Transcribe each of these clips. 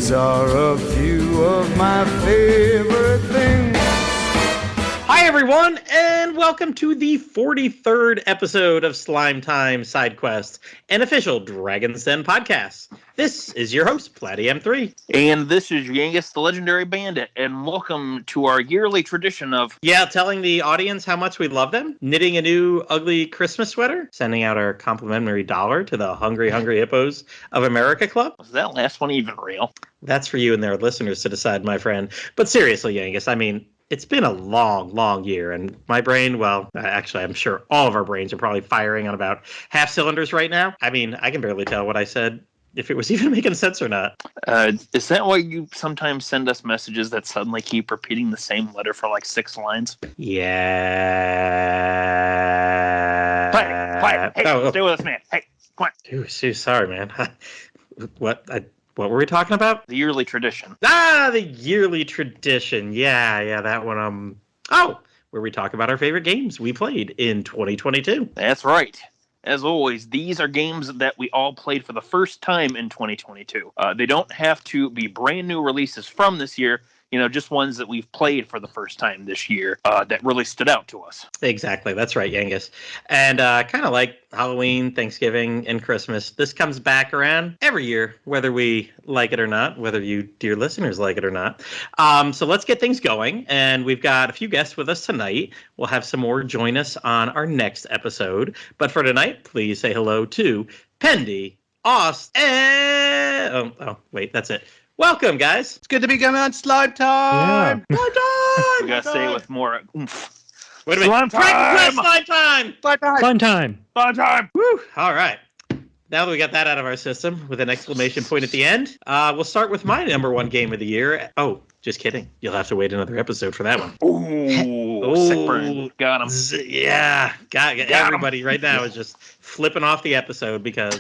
These are a few of my favorite things. Hi, everyone, and welcome to the 43rd episode of Slime Time Sidequest, an official Dragon's Den podcast. This is your host, Plattym3. And this is Yangus, the legendary bandit, and welcome to our yearly tradition of... telling the audience how much we love them, knitting a new ugly Christmas sweater, sending out our complimentary $1 to the Hungry Hippos of America Club. Was that last one even real? That's for you and their listeners to decide, my friend. But seriously, Yangus, I mean... It's been a long, long year, and my brain, well, actually, I'm sure all of our brains are probably firing on about half cylinders right now. I mean, I can barely tell what I said, if it was even making sense or not. Is that why you sometimes send us messages that suddenly keep repeating the same letter for like 6 lines? Yeah. Quiet. Hey, stay with us, man. Hey, come on. Dude, sorry, man. What were we talking about? The yearly tradition. The yearly tradition. Yeah, that one. Where we talk about our favorite games we played in 2022. That's right. As always, these are games that we all played for the first time in 2022. They don't have to be brand new releases from this year. Just ones that we've played for the first time this year that really stood out to us. Exactly. That's right, Yangus. And kind of like Halloween, Thanksgiving, and Christmas, this comes back around every year, whether we like it or not, whether you, dear listeners, like it or not. So let's get things going. And we've got a few guests with us tonight. We'll have some more join us on our next episode. But for tonight, please say hello to Pendy, Aust, and... Oh, wait, that's it. Welcome, guys. It's good to be coming on Slime Time. Yeah. Slime Time. We gotta say it with more oomph. Wait a minute. Slime Time. Slime Time. Woo. All right. Now that we got that out of our system with an exclamation point at the end, we'll start with my number one game of the year. Oh, just kidding. You'll have to wait another episode for that one. Ooh, sick burn. Got him. Yeah. Got everybody right now is just flipping off the episode because,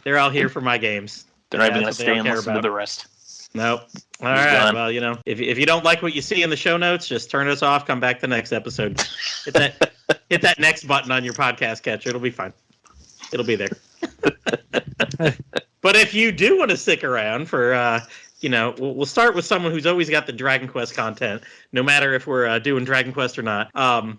they're all here for my games. They're not even going to stay and listen to the rest. Nope. All right. Done. Well, if you don't like what you see in the show notes, just turn us off. Come back the next episode. Hit that next button on your podcast catcher. It'll be fine. It'll be there. But if you do want to stick around for, we'll start with someone who's always got the Dragon Quest content, no matter if we're doing Dragon Quest or not.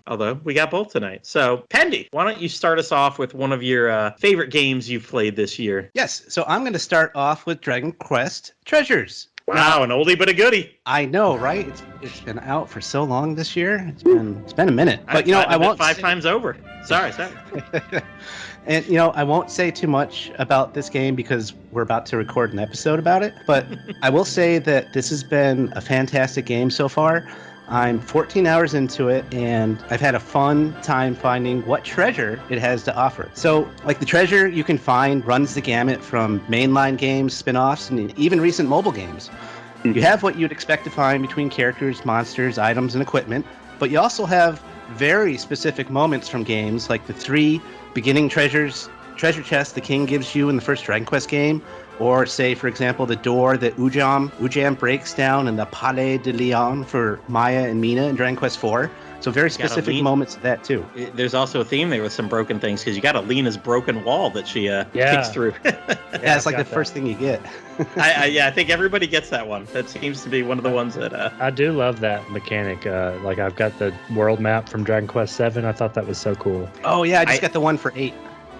Although we got both tonight. So, Pendy, why don't you start us off with one of your favorite games you've played this year? Yes, so I'm going to start off with Dragon Quest Treasures. Wow, an oldie but a goodie. I know, right? It's been out for so long this year. It's been a minute. But I won't 5 times over. Sorry. And I won't say too much about this game because we're about to record an episode about it. But I will say that this has been a fantastic game so far. I'm 14 hours into it, and I've had a fun time finding what treasure it has to offer. So, the treasure you can find runs the gamut from mainline games, spin-offs, and even recent mobile games. You have what you'd expect to find between characters, monsters, items, and equipment, but you also have very specific moments from games like the 3 beginning treasure chests the king gives you in the first Dragon Quest game, or say, for example, the door that Ujam breaks down in the Palais de Leon for Maya and Mina in Dragon Quest IV. So very specific moments of that too. There's also a theme there with some broken things because you got Alina's broken wall that she kicks through. It's like the first thing you get. I think everybody gets that one. That seems to be one of the ones that... I do love that mechanic. I've got the world map from Dragon Quest VII. I thought that was so cool. Oh yeah, I just got the one for 8.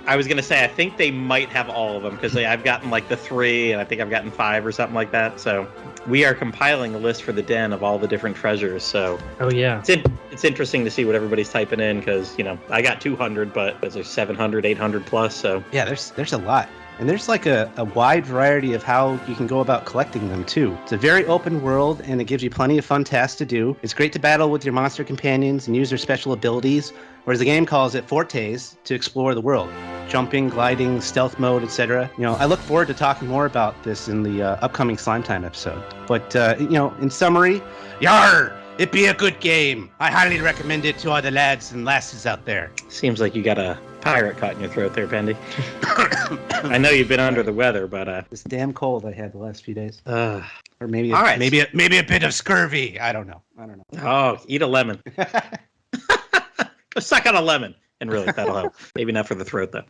I was going to say, I think they might have all of them because I've gotten the 3 and I think I've gotten 5 or something like that. So we are compiling a list for the den of all the different treasures. So it's interesting to see what everybody's typing in because, I got 200, but there's 700, 800 plus. So yeah, there's a lot. And there's a wide variety of how you can go about collecting them too. It's a very open world and it gives you plenty of fun tasks to do. It's great to battle with your monster companions and use their special abilities, or as the game calls it, fortes, to explore the world. Jumping, gliding, stealth mode, etc. I look forward to talking more about this in the upcoming Slime Time episode. But, in summary, yar! It be a good game. I highly recommend it to all the lads and lasses out there. Seems like you got a pirate caught in your throat there, Pendy. I know you've been under the weather, but this damn cold I had the last few days. Or maybe maybe a bit of scurvy. I don't know. Oh, eat a lemon. Go suck on a lemon. And really, that'll help. Maybe not for the throat, though.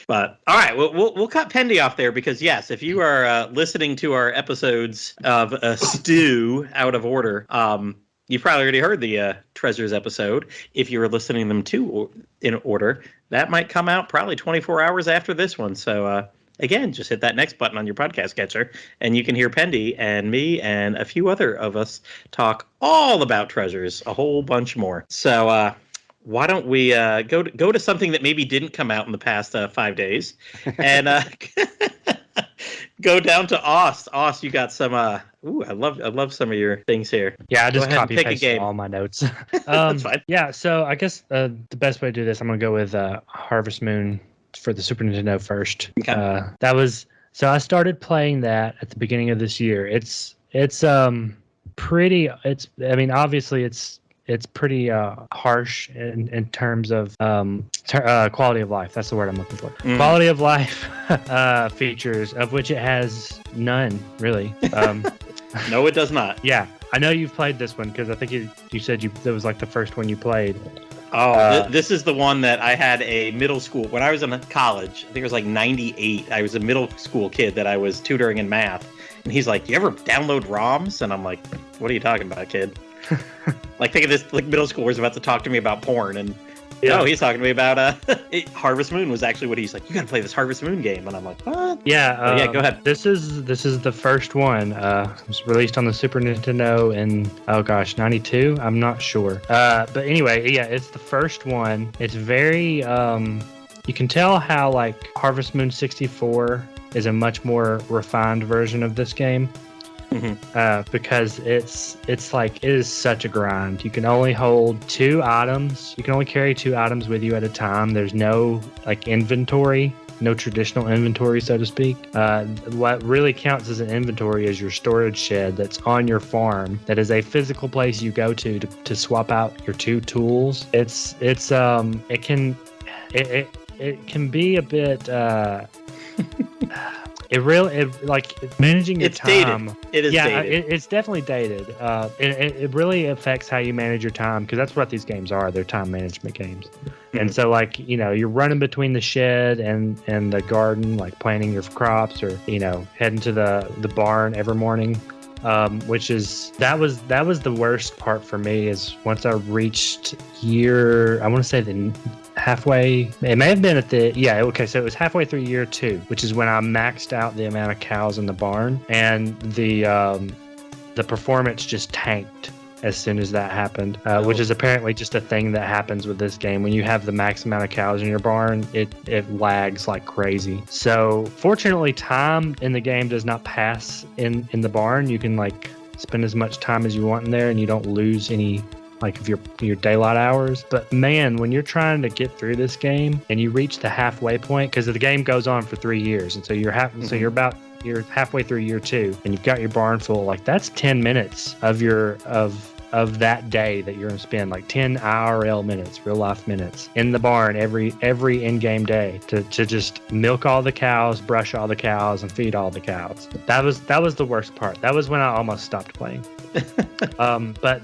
But all right, we'll cut Pendy off there because yes, if you are listening to our episodes of Stew out of order, you probably already heard the Treasures episode. If you were listening them in order, that might come out probably 24 hours after this one. So again, just hit that next button on your podcast catcher, and you can hear Pendy and me and a few other of us talk all about Treasures, a whole bunch more. So why don't we go to something that maybe didn't come out in the past 5 days, and go down to Aust. Aust, you got some. I love some of your things here. Yeah, I just ahead and copy pick a pasted game. all my notes. That's fine. Yeah, so I guess the best way to do this, I'm gonna go with Harvest Moon for the Super Nintendo first. Okay. That was so I started playing that at the beginning of this year. It's pretty. Obviously it's pretty harsh in terms of quality of life. That's the word I'm looking for. Quality of life features, of which it has none, really. No, it does not. Yeah, I know you've played this one because I think you said that was like the first one you played. Oh, this is the one that I had a middle school. When I was in college, I think it was like 98. I was a middle school kid that I was tutoring in math. And he's like, you ever download ROMs? And I'm like, what are you talking about, kid? Like, think of this, like, middle schooler's about to talk to me about porn, and no, he's talking to me about Harvest Moon was actually what he's like, you gotta play this Harvest Moon game, and I'm like, what? Yeah, yeah, go ahead. This is the first one. It was released on the Super Nintendo in 92. I'm not sure. But anyway, yeah, it's the first one. It's very you can tell how like Harvest Moon 64 is a much more refined version of this game. Because it's like, it is such a grind. You can only hold 2 items. You can only carry 2 items with you at a time. There's no like inventory, no traditional inventory, so to speak. What really counts as an inventory is your storage shed that's on your farm. That is a physical place you go to swap out your 2 tools. It can be a bit. Managing your time. Dated. It is dated. It's definitely dated. It really affects how you manage your time, because that's what these games are. They're time management games. And so, like, you're running between the shed and the garden, like planting your crops, or heading to the barn every morning. That was the worst part for me, is once I reached I want to say the halfway, it may have been so it was halfway through year 2, which is when I maxed out the amount of cows in the barn, and the performance just tanked as soon as that happened, which is apparently just a thing that happens with this game. When you have the max amount of cows in your barn, it lags like crazy. So fortunately, time in the game does not pass in the barn. You can like spend as much time as you want in there, and you don't lose any like of your daylight hours. But man, when you're trying to get through this game and you reach the halfway point, because the game goes on for 3 years, and so you're halfway through year 2, and you've got your barn full, like that's 10 minutes of that day that you're going to spend, like 10 IRL minutes, real life minutes, in the barn every in-game day to just milk all the cows, brush all the cows, and feed all the cows. That was the worst part. That was when I almost stopped playing. But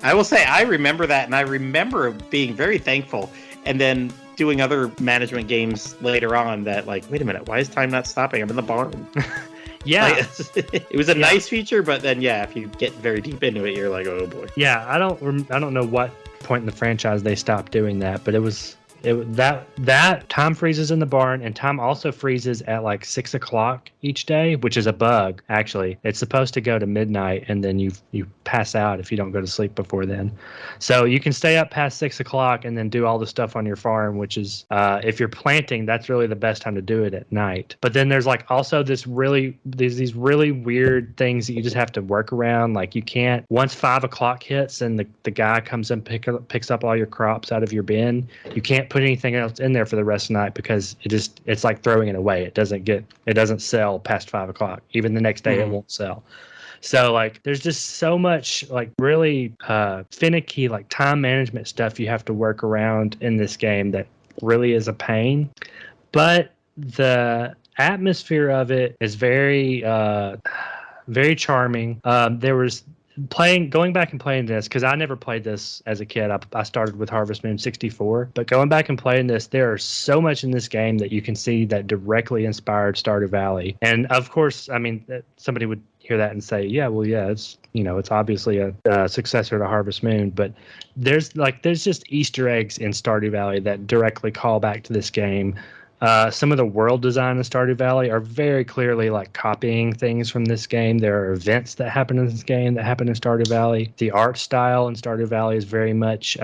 I will say I remember that, and I remember being very thankful, and then doing other management games later on that, like, wait a minute, why is time not stopping? I'm in the barn. Yeah, it was a nice feature, but then if you get very deep into it, you're like, oh boy. Yeah, I don't know what point in the franchise they stopped doing that, but that time freezes in the barn, and time also freezes at like 6 o'clock each day, which is a bug. Actually, it's supposed to go to midnight, and then you pass out if you don't go to sleep before then. So you can stay up past 6 o'clock and then do all the stuff on your farm, which is if you're planting, that's really the best time to do it, at night. But then there's like also these really weird things that you just have to work around. Like, you can't, once 5 o'clock hits and the guy comes and picks up all your crops out of your bin, you can't put anything else in there for the rest of the night, because it's like throwing it away. It doesn't sell past 5 o'clock. Even the next day, it won't sell. So like, there's just so much like really finicky like time management stuff you have to work around in this game that really is a pain. But the atmosphere of it is very very charming. going back and playing this, because I never played this as a kid. I started with Harvest Moon 64, but going back and playing this, there is so much in this game that you can see that directly inspired Stardew Valley. And of course, I mean, somebody would hear that and say, yeah, well, yeah, it's, you know, it's obviously a successor to Harvest Moon, but there's just Easter eggs in Stardew Valley that directly call back to this game. Some of the world design in Stardew Valley are very clearly like copying things from this game. There are events that happen in this game that happen in Stardew Valley. The art style in Stardew Valley is very much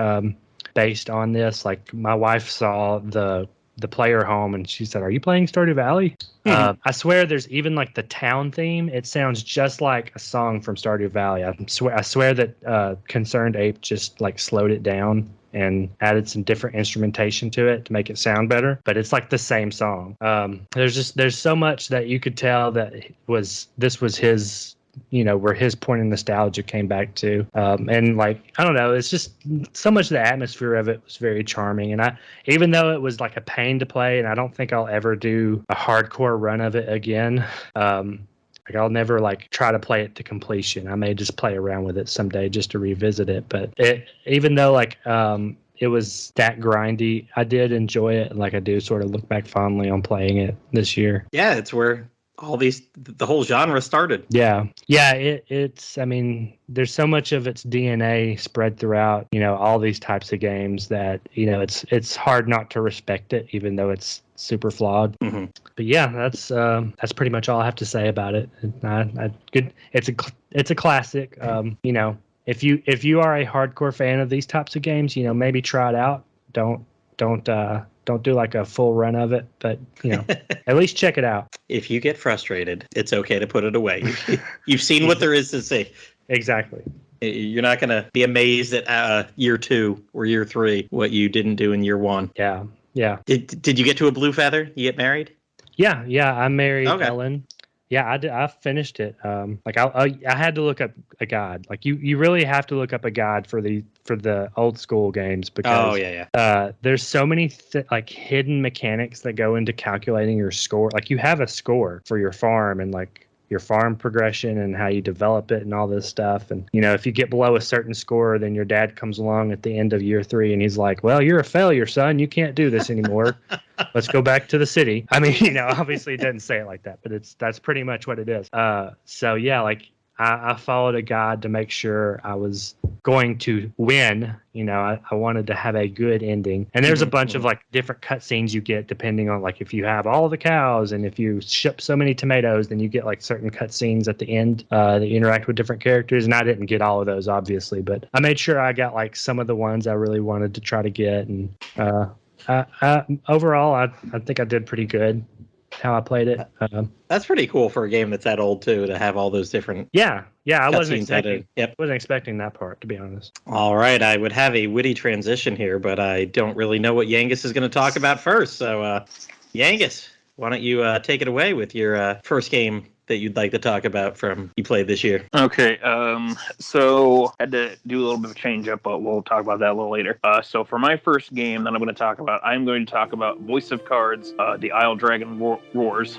based on this. Like my wife saw the player home and she said, "Are you playing Stardew Valley?" I swear there's even like the town theme. It sounds just like a song from Stardew Valley. I swear that Concerned Ape just like slowed it down and added some different instrumentation to it to make it sound better, but it's like the same song. There's so much that you could tell that this was his, you know, where his point of nostalgia came back to. And like, I don't know, it's just so much of the atmosphere of it was very charming. And even though it was like a pain to play, and I don't think I'll ever do a hardcore run of it again, like I'll never like try to play it to completion. I may just play around with it someday just to revisit it. But even though like it was that grindy, I did enjoy it. Like I do sort of look back fondly on playing it this year. Yeah, it's where the whole genre started. Yeah. It's, I mean, there's so much of its DNA spread throughout, you know, all these types of games that, you know, it's hard not to respect it, even though it's super flawed. Mm-hmm. But yeah, that's pretty much all I have to say about it. Good. It's a classic. You know, if you are a hardcore fan of these types of games, you know, maybe try it out. Don't do like a full run of it, but you know, at least check it out. If you get frustrated, it's okay to put it away. You've seen what there is to see. Exactly. You're not going to be amazed at year 2 or year 3 what you didn't do in year 1. Yeah. Did you get to a blue feather? You get married? Yeah. I married Ellen. Yeah, I finished it. Like I had to look up a guide. Like you really have to look up a guide for the old school games because there's so many like hidden mechanics that go into calculating your score. Like you have a score for your farm and like your farm progression and how you develop it and all this stuff. And, you know, if you get below a certain score, then your dad comes along at the end of year 3 and he's like, "Well, you're a failure, son. You can't do this anymore. Let's go back to the city." I mean, you know, obviously it doesn't say it like that, but that's pretty much what it is. So yeah, like I followed a guide to make sure I was going to win. You know, I wanted to have a good ending. And there's a bunch of like different cutscenes you get depending on like if you have all the cows and if you ship so many tomatoes, then you get like certain cutscenes at the end that you interact with different characters. And I didn't get all of those, obviously, but I made sure I got like some of the ones I really wanted to try to get. And overall, I think I did pretty good how I played it. That's pretty cool for a game that's that old too, to have all those different I wasn't expecting that part, to be honest. All right, I would have a witty transition here, but I don't really know what Yangus is going to talk about first. So Yangus, why don't you take it away with your first game that you'd like to talk about from you played this year? Okay, so had to do a little bit of a change up, but we'll talk about that a little later. So for my first game that I'm going to talk about, I'm going to talk about Voice of Cards, The Isle Dragon Roars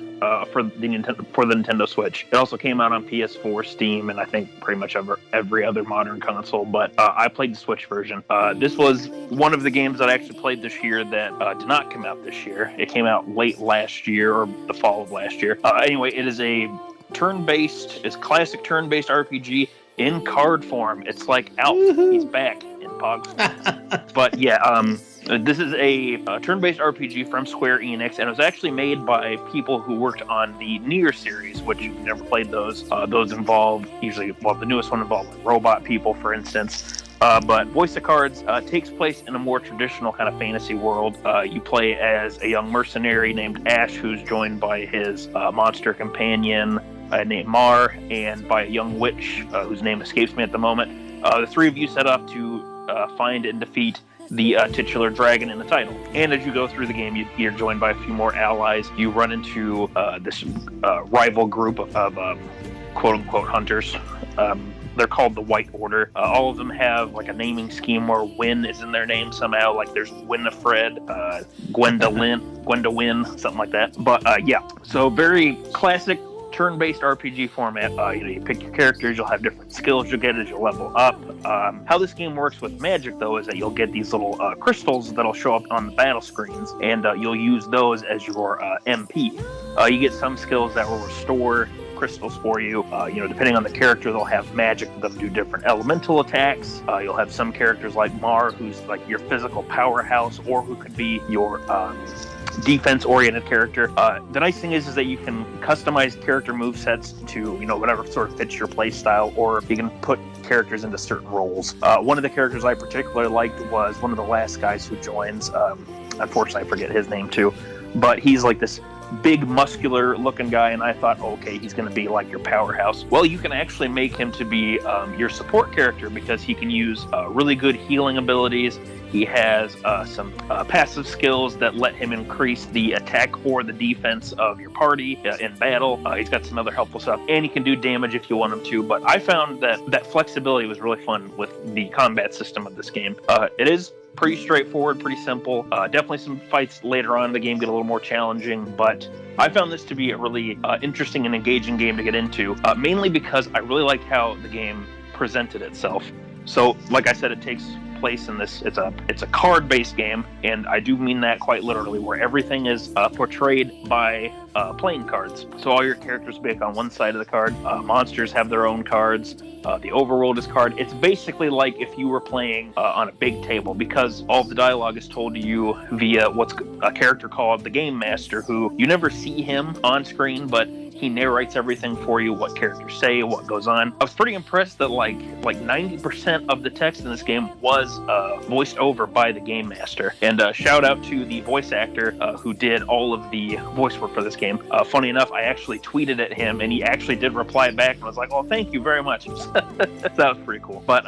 for the Nintendo Switch. It also came out on PS4, Steam, and I think pretty much every other modern console, but I played the Switch version. This was one of the games that I actually played this year that did not come out this year. It came out late last year, or the fall of last year. Anyway, it is a classic turn-based RPG in card form. It's like Alf. He's back in Pogs. But yeah, this is a turn-based RPG from Square Enix, and it was actually made by people who worked on the Nier series, which you've never played those. Those involve the newest one involved like robot people, for instance. But Voice of Cards takes place in a more traditional kind of fantasy world. You play as a young mercenary named Ash, who's joined by his monster companion named Mar, and by a young witch whose name escapes me at the moment. The three of you set up to find and defeat the titular dragon in the title. And as you go through the game, you're joined by a few more allies. You run into this rival group of quote-unquote hunters. They're called the White Order. All of them have like a naming scheme where Win is in their name somehow. Like there's Winifred, Gwendolyn, something like that. But yeah, so very classic turn-based RPG format. You pick your characters, you'll have different skills you'll get as you level up. How this game works with magic, though, is that you'll get these little crystals that'll show up on the battle screens, and you'll use those as your MP. You get some skills that will restore crystals for you. Depending on the character, they'll have magic that'll do different elemental attacks. You'll have some characters like Mar, who's like your physical powerhouse, or who could be your defense-oriented character. The nice thing is that you can customize character movesets to whatever sort of fits your play style, or you can put characters into certain roles. One of the characters I particularly liked was one of the last guys who joins. Unfortunately, I forget his name too, but he's like this big muscular looking guy, and I thought, okay, he's going to be like your powerhouse. Well, you can actually make him to be your support character, because he can use really good healing abilities. He has some passive skills that let him increase the attack or the defense of your party in battle. He's got some other helpful stuff, and he can do damage if you want him to. But I found that flexibility was really fun with the combat system of this game. It is pretty straightforward, pretty simple. Definitely some fights later on in the game get a little more challenging, but I found this to be a really interesting and engaging game to get into, mainly because I really liked how the game presented itself. So, like I said, it takes place in this. It's a card-based game, and I do mean that quite literally, where everything is portrayed by playing cards. So all your characters will be on one side of the card. Monsters have their own cards. The overworld is card. It's basically like if you were playing on a big table, because all the dialogue is told to you via what's a character called the Game Master, who you never see him on screen, but he narrates everything for you, what characters say, what goes on. I was pretty impressed that like 90% of the text in this game was voiced over by the Game Master. And shout out to the voice actor who did all of the voice work for this game. Funny enough, I actually tweeted at him, and he actually did reply back, and was like, "Oh, thank you very much." That was pretty cool. But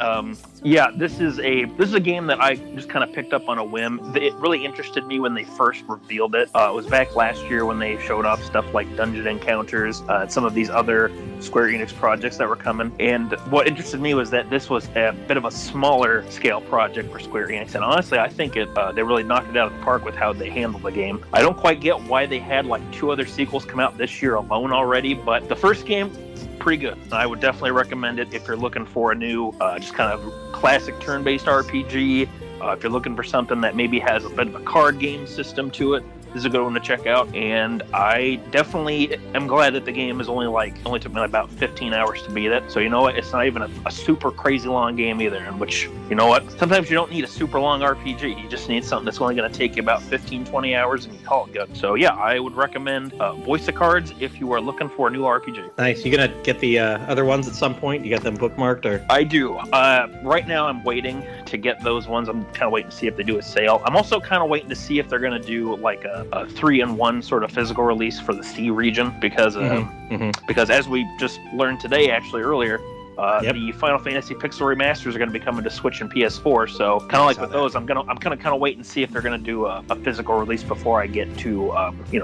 yeah, this is a game that I just kind of picked up on a whim. It really interested me when they first revealed it. It was back last year when they showed off stuff like Dungeon Encounters, and some of these other Square Enix projects that were coming. And what interested me was that this was a bit of a smaller scale project for Square Enix. And honestly, I think they really knocked it out of the park with how they handled the game. I don't quite get why they had like 2 other sequels come out this year alone already, but the first game, pretty good. I would definitely recommend it if you're looking for a new, just kind of classic turn-based RPG. If you're looking for something that maybe has a bit of a card game system to it, this is a good one to check out. And I definitely am glad that the game is only took me about 15 hours to beat it. So you know what? It's not even a super crazy long game either. In which, you know what? Sometimes you don't need a super long RPG. You just need something that's only going to take you about 15, 20 hours, and you call it good. So yeah, I would recommend Voice of Cards if you are looking for a new RPG. Nice. You gonna get the other ones at some point? You got them bookmarked, or? I do. Right now, I'm waiting to get those ones. I'm kind of waiting to see if they do a sale. I'm also kind of waiting to see if they're going to do like a 3-in-1 sort of physical release for the C region, because because as we just learned today, actually earlier, the Final Fantasy Pixel remasters are going to be coming to Switch and PS4. So kind of like with those, I'm gonna kind of wait and see if they're going to do a physical release before I get too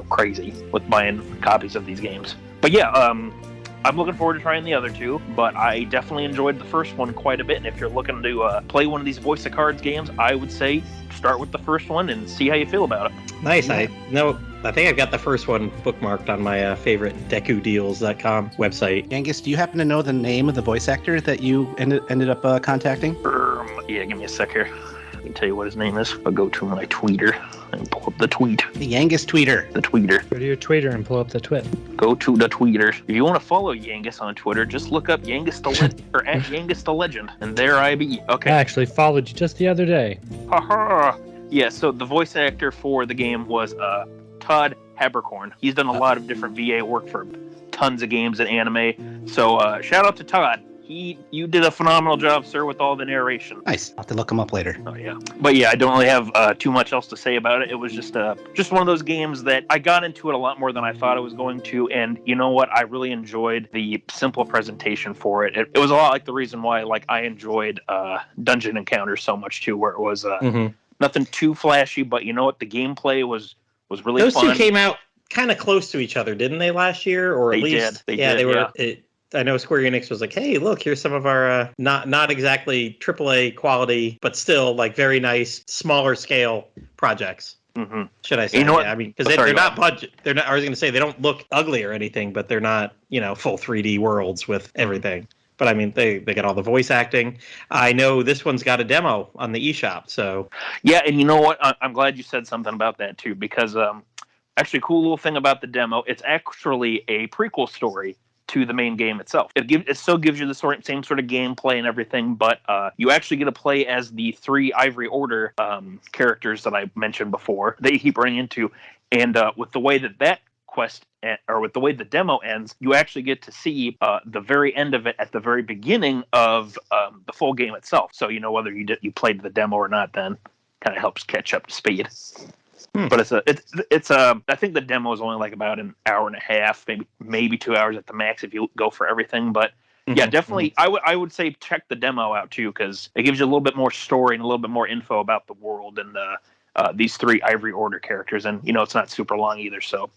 crazy with buying copies of these games. But yeah, I'm looking forward to trying the other 2, but I definitely enjoyed the first one quite a bit. And if you're looking to play one of these Voice of Cards games, I would say start with the first one and see how you feel about it. Nice. Yeah. I think I've got the first one bookmarked on my favorite DekuDeals.com website. Yangus, do you happen to know the name of the voice actor that you ended up contacting? Yeah, give me a sec here. I can tell you what his name is. I'll go to my tweeter and pull up the tweet. The Yangus tweeter. The tweeter. Go to your Twitter and pull up the twit. Go to the tweeter. If you want to follow Yangus on Twitter, just look up Yangus the Legend or at Yangus the Legend, and there I be. Okay. I actually followed you just the other day. Haha. Yeah. So the voice actor for the game was Todd Haberkorn. He's done a lot of different VA work for tons of games and anime. So shout out to Todd. You did a phenomenal job, sir, with all the narration. Nice. I'll have to look him up later. Oh, yeah. But yeah, I don't really have too much else to say about it. It was just one of those games that I got into it a lot more than I thought I was going to. And you know what? I really enjoyed the simple presentation for it. It was a lot like the reason why I enjoyed Dungeon Encounters so much, too, where it was nothing too flashy. But you know what? The gameplay was really fun. Those 2 came out kind of close to each other, didn't they, last year? Or at least, They did. They were. Yeah. I know Square Enix was like, hey, look, here's some of our not exactly AAA quality, but still like very nice, smaller scale projects. Mm-hmm. Should I say? You know what? Yeah, I mean, because Sorry, they're go not budget. They're not. I was going to say they don't look ugly or anything, but they're not, full 3D worlds with everything. But I mean, they got all the voice acting. I know this one's got a demo on the eShop. So Yeah, and you know what? I'm glad you said something about that too, because actually, a cool little thing about the demo, it's actually a prequel story to the main game itself. It still gives you the same sort of gameplay and everything, but you actually get to play as the 3 Ivory Order characters that I mentioned before that you keep running into, and with the way that quest or with the way the demo ends, you actually get to see the very end of it at the very beginning of the full game itself. So whether you played the demo or not, then kind of helps catch up to speed. But it's I think the demo is only like about an hour and a half, maybe 2 hours at the max if you go for everything. But yeah, definitely, I would say check the demo out too, because it gives you a little bit more story and a little bit more info about the world and these 3 Ivory Order characters, and it's not super long either, so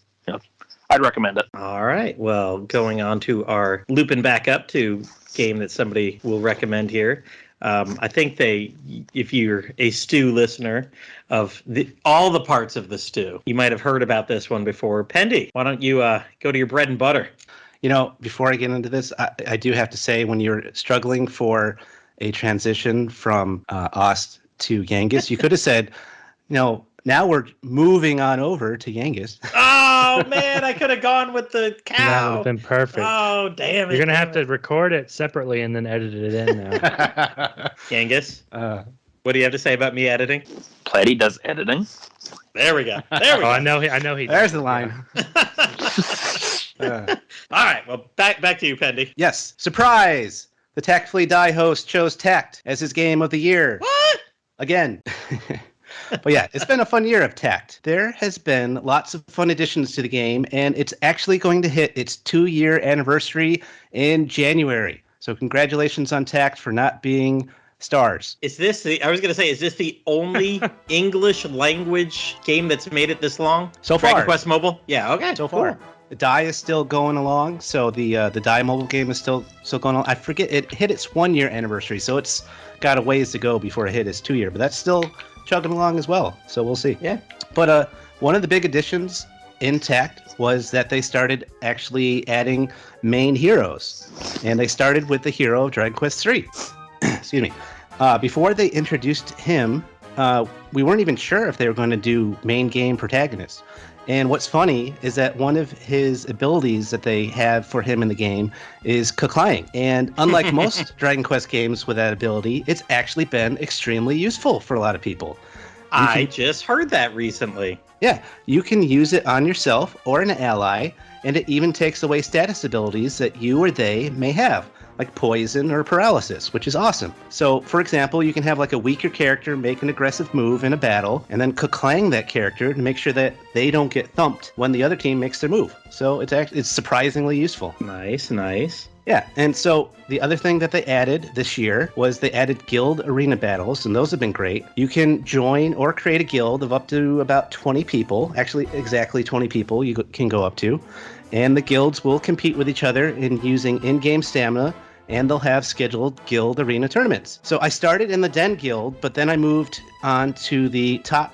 I'd recommend it. all right, well, going on to our looping back up to game that somebody will recommend here. I think if you're a stew listener of all the parts of the stew, you might have heard about this one before. Pendy, why don't you go to your bread and butter? Before I get into this, I do have to say, when you're struggling for a transition from Aust to Yangus, you could have said, now we're moving on over to Yangus. Oh, man, I could have gone with the cow. That would have been perfect. Oh, damn it. You're going to have to record it separately and then edit it in now. Yangus, what do you have to say about me editing? Platy does editing. There we go. There we go. I know he There's the line. All right, well, back to you, Pendy. Yes. Surprise! The Tactfully Die host chose Tact as his game of the year. What? Again. But yeah, it's been a fun year of Tact. There has been lots of fun additions to the game, and it's actually going to hit its 2-year anniversary in January. So congratulations on Tact for not being stars. Is this the only English language game that's made it this long? So far. Dragon Quest Mobile? Yeah, okay. So far. Cool. The Die is still going along, so the Die mobile game is still going on. I forget, it hit its 1-year anniversary, so it's got a ways to go before it hit its 2-year, but that's still chugging along as well, so we'll see. Yeah. But one of the big additions in Tact was that they started actually adding main heroes, and they started with the hero of Dragon Quest III. Excuse me. Before they introduced him, we weren't even sure if they were going to do main game protagonists. And what's funny is that one of his abilities that they have for him in the game is Kuklying. And unlike most Dragon Quest games with that ability, it's actually been extremely useful for a lot of people. I just heard that recently. Yeah, you can use it on yourself or an ally, and it even takes away status abilities that you or they may have, like poison or paralysis, which is awesome. So, for example, you can have like a weaker character make an aggressive move in a battle, and then Kuklying that character to make sure that they don't get thumped when the other team makes their move. So it's surprisingly useful. Nice. Yeah, and so the other thing that they added this year was they added guild arena battles, and those have been great. You can join or create a guild of up to about 20 people, actually exactly 20 people you can go up to, and the guilds will compete with each other in using in-game stamina, and they'll have scheduled guild arena tournaments. So I started in the Den Guild, but then I moved on to the top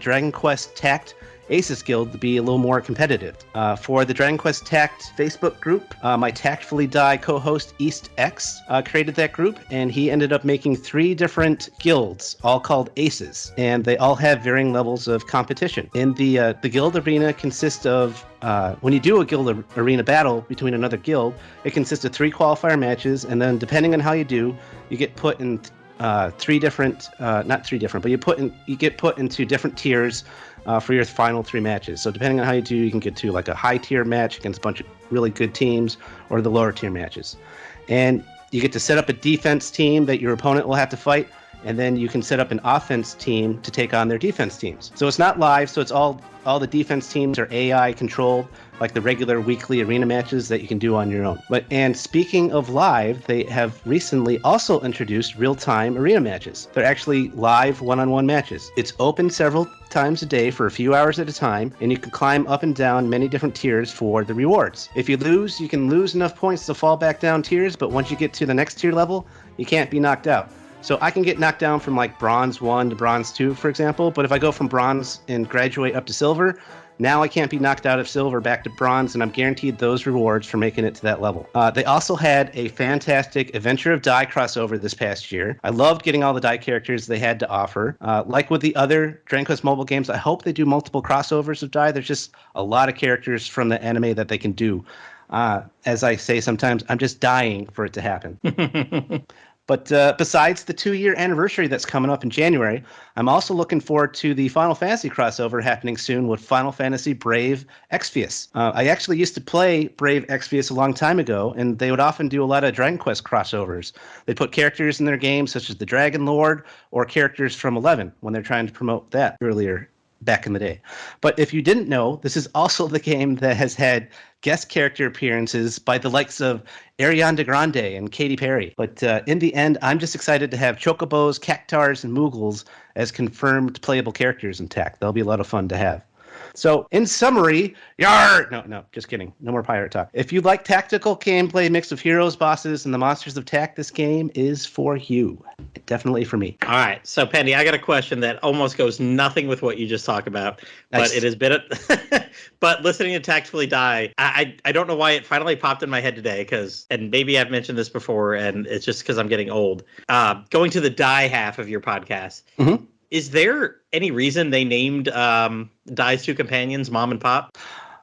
Dragon Quest Tact Aces Guild to be a little more competitive. For the Dragon Quest Tact Facebook group, my Tactfully Die co-host East X created that group, and he ended up making 3 different guilds, all called Aces, and they all have varying levels of competition. In the guild arena consists of when you do a guild arena battle between another guild, it consists of 3 qualifier matches, and then depending on how you do, you get put in 3 different, not 3 different, but you get put into different tiers for your final 3 matches. So depending on how you do, you can get to like a high tier match against a bunch of really good teams, or the lower tier matches. And you get to set up a defense team that your opponent will have to fight, and then you can set up an offense team to take on their defense teams. So it's not live, so it's all the defense teams are AI controlled, like the regular weekly arena matches that you can do on your own. And speaking of live, they have recently also introduced real-time arena matches. They're actually live one-on-one matches. It's open several times a day for a few hours at a time, and you can climb up and down many different tiers for the rewards. If you lose, you can lose enough points to fall back down tiers, but once you get to the next tier level, you can't be knocked out. So I can get knocked down from like bronze 1 to bronze 2, for example. But if I go from bronze and graduate up to silver, now I can't be knocked out of silver back to bronze, and I'm guaranteed those rewards for making it to that level. They also had a fantastic Adventure of Dai crossover this past year. I loved getting all the Dai characters they had to offer. Like with the other Dragon Quest mobile games, I hope they do multiple crossovers of Dai. There's just a lot of characters from the anime that they can do. As I say sometimes, I'm just dying for it to happen. But besides the 2-year anniversary that's coming up in January, I'm also looking forward to the Final Fantasy crossover happening soon with Final Fantasy Brave Exvius. I actually used to play Brave Exvius a long time ago, and they would often do a lot of Dragon Quest crossovers. They put characters in their games such as the Dragon Lord or characters from 11 when they're trying to promote that earlier back in the day. But if you didn't know, this is also the game that has had guest character appearances by the likes of Ariana Grande and Katy Perry. But in the end, I'm just excited to have Chocobos, Cactars, and Moogles as confirmed playable characters in Tact. They'll be a lot of fun to have. So, in summary, yar! No, just kidding. No more pirate talk. If you like tactical gameplay mix of heroes, bosses, and the monsters of Tact, this game is for you. Definitely for me. All right. So, Pendy, I got a question that almost goes nothing with what you just talked about, Nice. but it has been but listening to Tactfully Die, I don't know why it finally popped in my head today, and maybe I've mentioned this before, and it's just because I'm getting old. Going to the Die half of your podcast, is there any reason they named Dai's two companions Mom and Pop?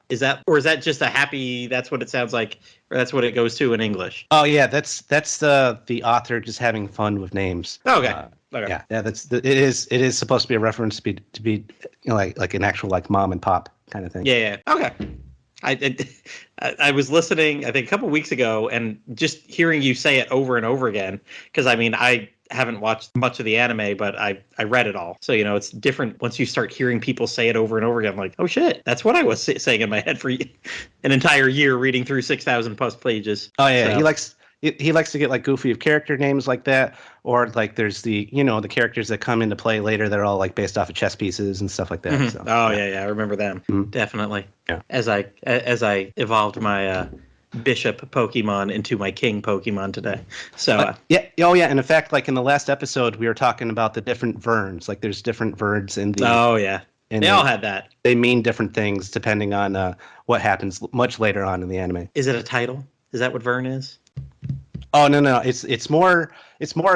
Is that just a happy? That's what it sounds like, or that's what it goes to in English. Oh yeah, that's the author just having fun with names. Okay. Okay. Yeah, it is supposed to be a reference to be like an actual like mom and pop kind of thing. Yeah. Okay. I was listening, I think, a couple weeks ago, and just hearing you say it over and over again, because I mean, I haven't watched much of the anime, but I read it all. So, it's different once you start hearing people say it over and over again. I'm like, oh shit, that's what I was saying in my head for an entire year reading through 6,000 plus pages. Oh yeah, So. he likes to get like goofy of character names like that, or like there's the the characters that come into play later. They're all like based off of chess pieces and stuff like that. Mm-hmm. So, Oh yeah, I remember them. Definitely. Yeah. As I evolved my Bishop Pokemon into my King Pokemon today. So yeah. Oh yeah, and in fact, like in the last episode, we were talking about the different verns. Like there's different verns in the. Oh yeah. They all had that. They mean different things depending on what happens much later on in the anime. Is it a title? Is that what Vern is? Oh no, it's more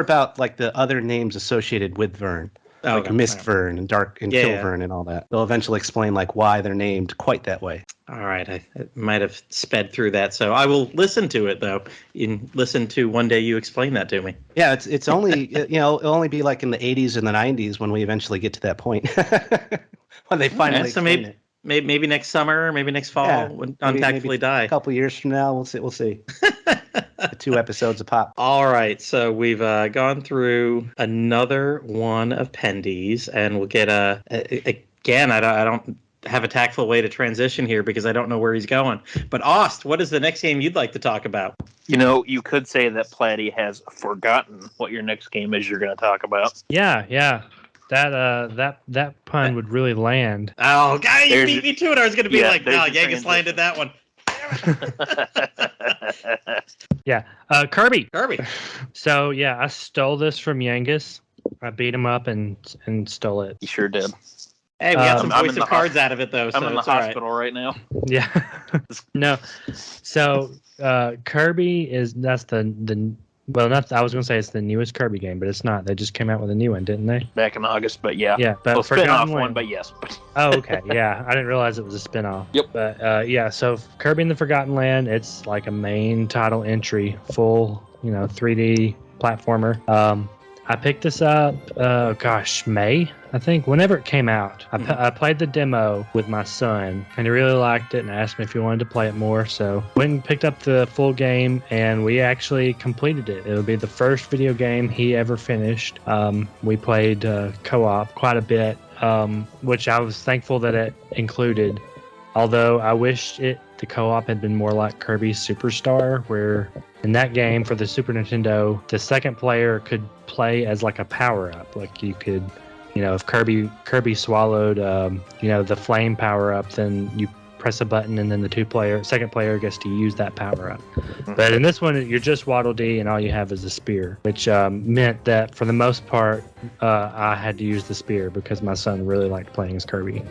about like the other names associated with Vern, like okay. Mist Vern and Dark and Kill Vern and all that. They'll eventually explain like why they're named quite that way. All right, I might have sped through that, so I will listen to it though. Listen to one day you explain that to me. Yeah, it's only it'll only be like in the 80s and the 90s when we eventually get to that point when they finally explain it. Maybe next summer, maybe next fall, when Tactfully Die. A couple years from now, we'll see. 2 episodes a pop. All right, so we've gone through another one of Pendy's, and we'll get again. I don't have a tactful way to transition here because I don't know where he's going. But Aust, what is the next game you'd like to talk about? You could say that Platty has forgotten what your next game is you're going to talk about. Yeah. That pun would really land. Oh, God, you beat me to it. I was going to be like, no, Yangus transition. landed that one. Yeah, Kirby. Kirby. So yeah, I stole this from Yangus. I beat him up and stole it. You sure did. Hey, we got some I'm voice in the of cards out of it, though. I'm so in the it's all right. hospital right now. Yeah. No. So Kirby that's the well, not I was gonna say it's the newest Kirby game, but it's not. They just came out with a new one, didn't they? Back in August, but yeah. Yeah, but Well, spin-off Forgotten one, Land- but yes. Oh, okay. Yeah, I didn't realize it was a spin-off. Yep. But yeah, so Kirby in the Forgotten Land, it's like a main title entry, full 3D platformer. I picked this up, May, I think, whenever it came out. I played the demo with my son, and he really liked it and asked me if he wanted to play it more. So went and picked up the full game, and we actually completed it. It'll be the first video game he ever finished. We played co-op quite a bit, which I was thankful that it included. Although I wished the co-op had been more like Kirby's Superstar, where in that game for the Super Nintendo, the second player could play as like a power-up. Like you could, if Kirby swallowed, the flame power-up, then press a button, and then the second player gets to use that power up. But in this one, you're just Waddle Dee, and all you have is a spear, which meant that for the most part, I had to use the spear because my son really liked playing as Kirby.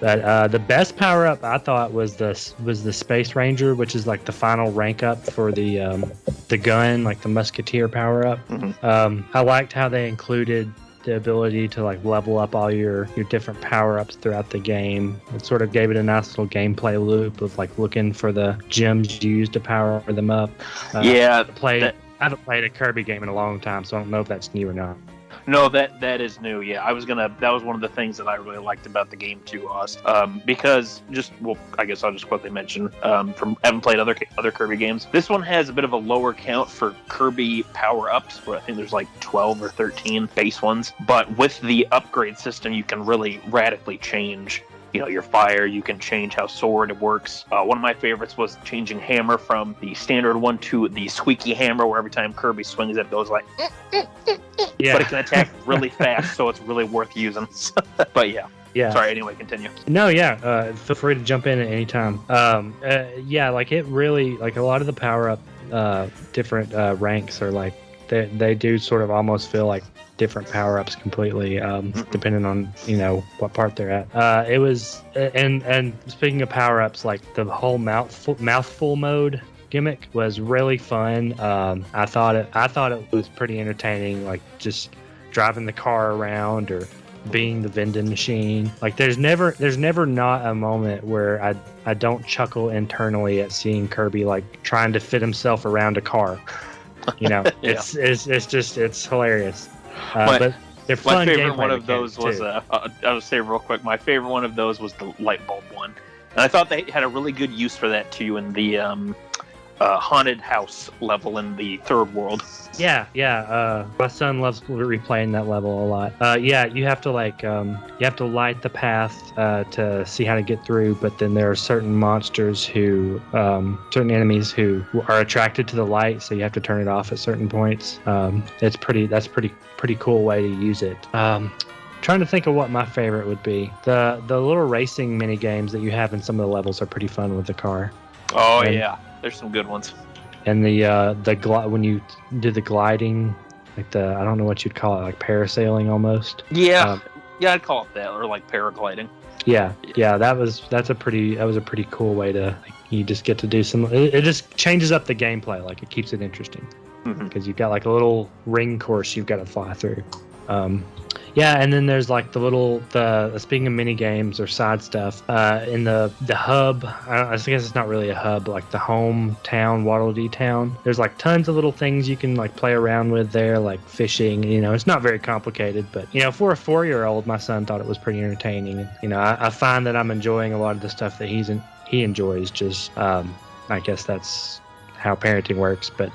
But the best power up I thought was the Space Ranger, which is like the final rank up for the gun, like the Musketeer power up. I liked how they included the ability to like level up all your different power ups throughout the game. It sort of gave it a nice little gameplay loop of like looking for the gems you use to power them up. I haven't played a Kirby game in a long time, so I don't know if that's new or not. No, that is new. Yeah, that was one of the things that I really liked about the game too, Aust. Because I guess I'll just quickly mention from having played other Kirby games. This one has a bit of a lower count for Kirby power-ups, where I think there's like 12 or 13 base ones. But with the upgrade system, you can really radically change your fire. You can change how sword works. One of my favorites was changing hammer from the standard one to the squeaky hammer, where every time Kirby swings it goes like yeah. But it can attack really fast, so it's really worth using. But yeah. Sorry, anyway, continue. No, yeah. Feel free to jump in at any time. Like it really, like a lot of the power up different ranks are like they do sort of almost feel like different power-ups completely, depending on what part they're at. It was and speaking of power-ups, like the whole mouthful mode gimmick was really fun. I thought it was pretty entertaining, like just driving the car around or being the vending machine. Like there's never not a moment where I don't chuckle internally at seeing Kirby like trying to fit himself around a car. Yeah. It's hilarious. But they're fun. My favorite one of those was I'll say real quick. My favorite one of those was the light bulb one, and I thought they had a really good use for that too in the haunted house level in the third world. Yeah. My son loves replaying that level a lot. You have to light the path to see how to get through, but then there are certain monsters certain enemies who are attracted to the light, so you have to turn it off at certain points. That's pretty cool way to use it. Trying to think of what my favorite would be. The little racing mini games that you have in some of the levels are pretty fun with the car. Oh, yeah. There's some good ones. And when you do the gliding, like I don't know what you'd call it, like parasailing almost. Yeah, I'd call it that, or like paragliding. Yeah, that was a pretty cool way to you just get to do some. It just changes up the gameplay, like it keeps it interesting because you've got like a little ring course you've got to fly through. And then there's like the speaking of mini games or side stuff, in the hub, I guess it's not really a hub, like the hometown, Waddle Dee town. There's like tons of little things you can like play around with there, like fishing. It's not very complicated, but for a 4-year-old, my son thought it was pretty entertaining. I find that I'm enjoying a lot of the stuff that he enjoys. Just I guess that's how parenting works, but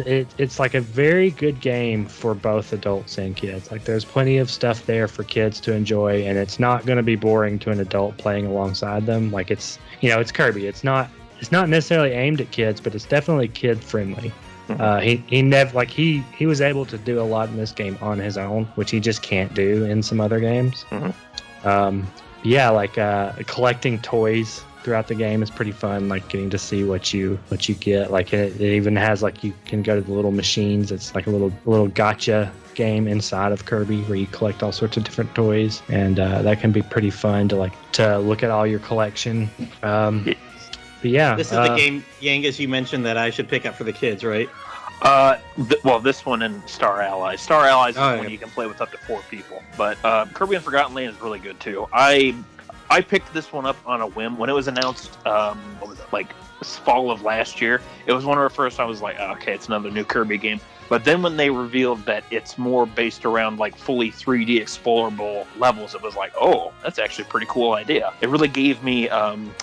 it's like a very good game for both adults and kids. Like there's plenty of stuff there for kids to enjoy, and it's not going to be boring to an adult playing alongside them. Like it's Kirby. It's not necessarily aimed at kids, but it's definitely kid friendly. He was able to do a lot in this game on his own, which he just can't do in some other games. Collecting toys throughout the game is pretty fun, like getting to see what you get. Like it even has like you can go to the little machines. It's like a little gotcha game inside of Kirby where you collect all sorts of different toys, and that can be pretty fun to look at all your collection. But yeah, this is the game, Yangus, you mentioned that I should pick up for the kids, right? This one and Star Allies. Star Allies is one you can play with up to 4 people, but Kirby and Forgotten Land is really good too. I picked this one up on a whim when it was announced. What was it, like fall of last year? It was one of the first. I was like, okay, it's another new Kirby game. But then when they revealed that it's more based around like fully 3D explorable levels, it was like, oh, that's actually a pretty cool idea. It really gave me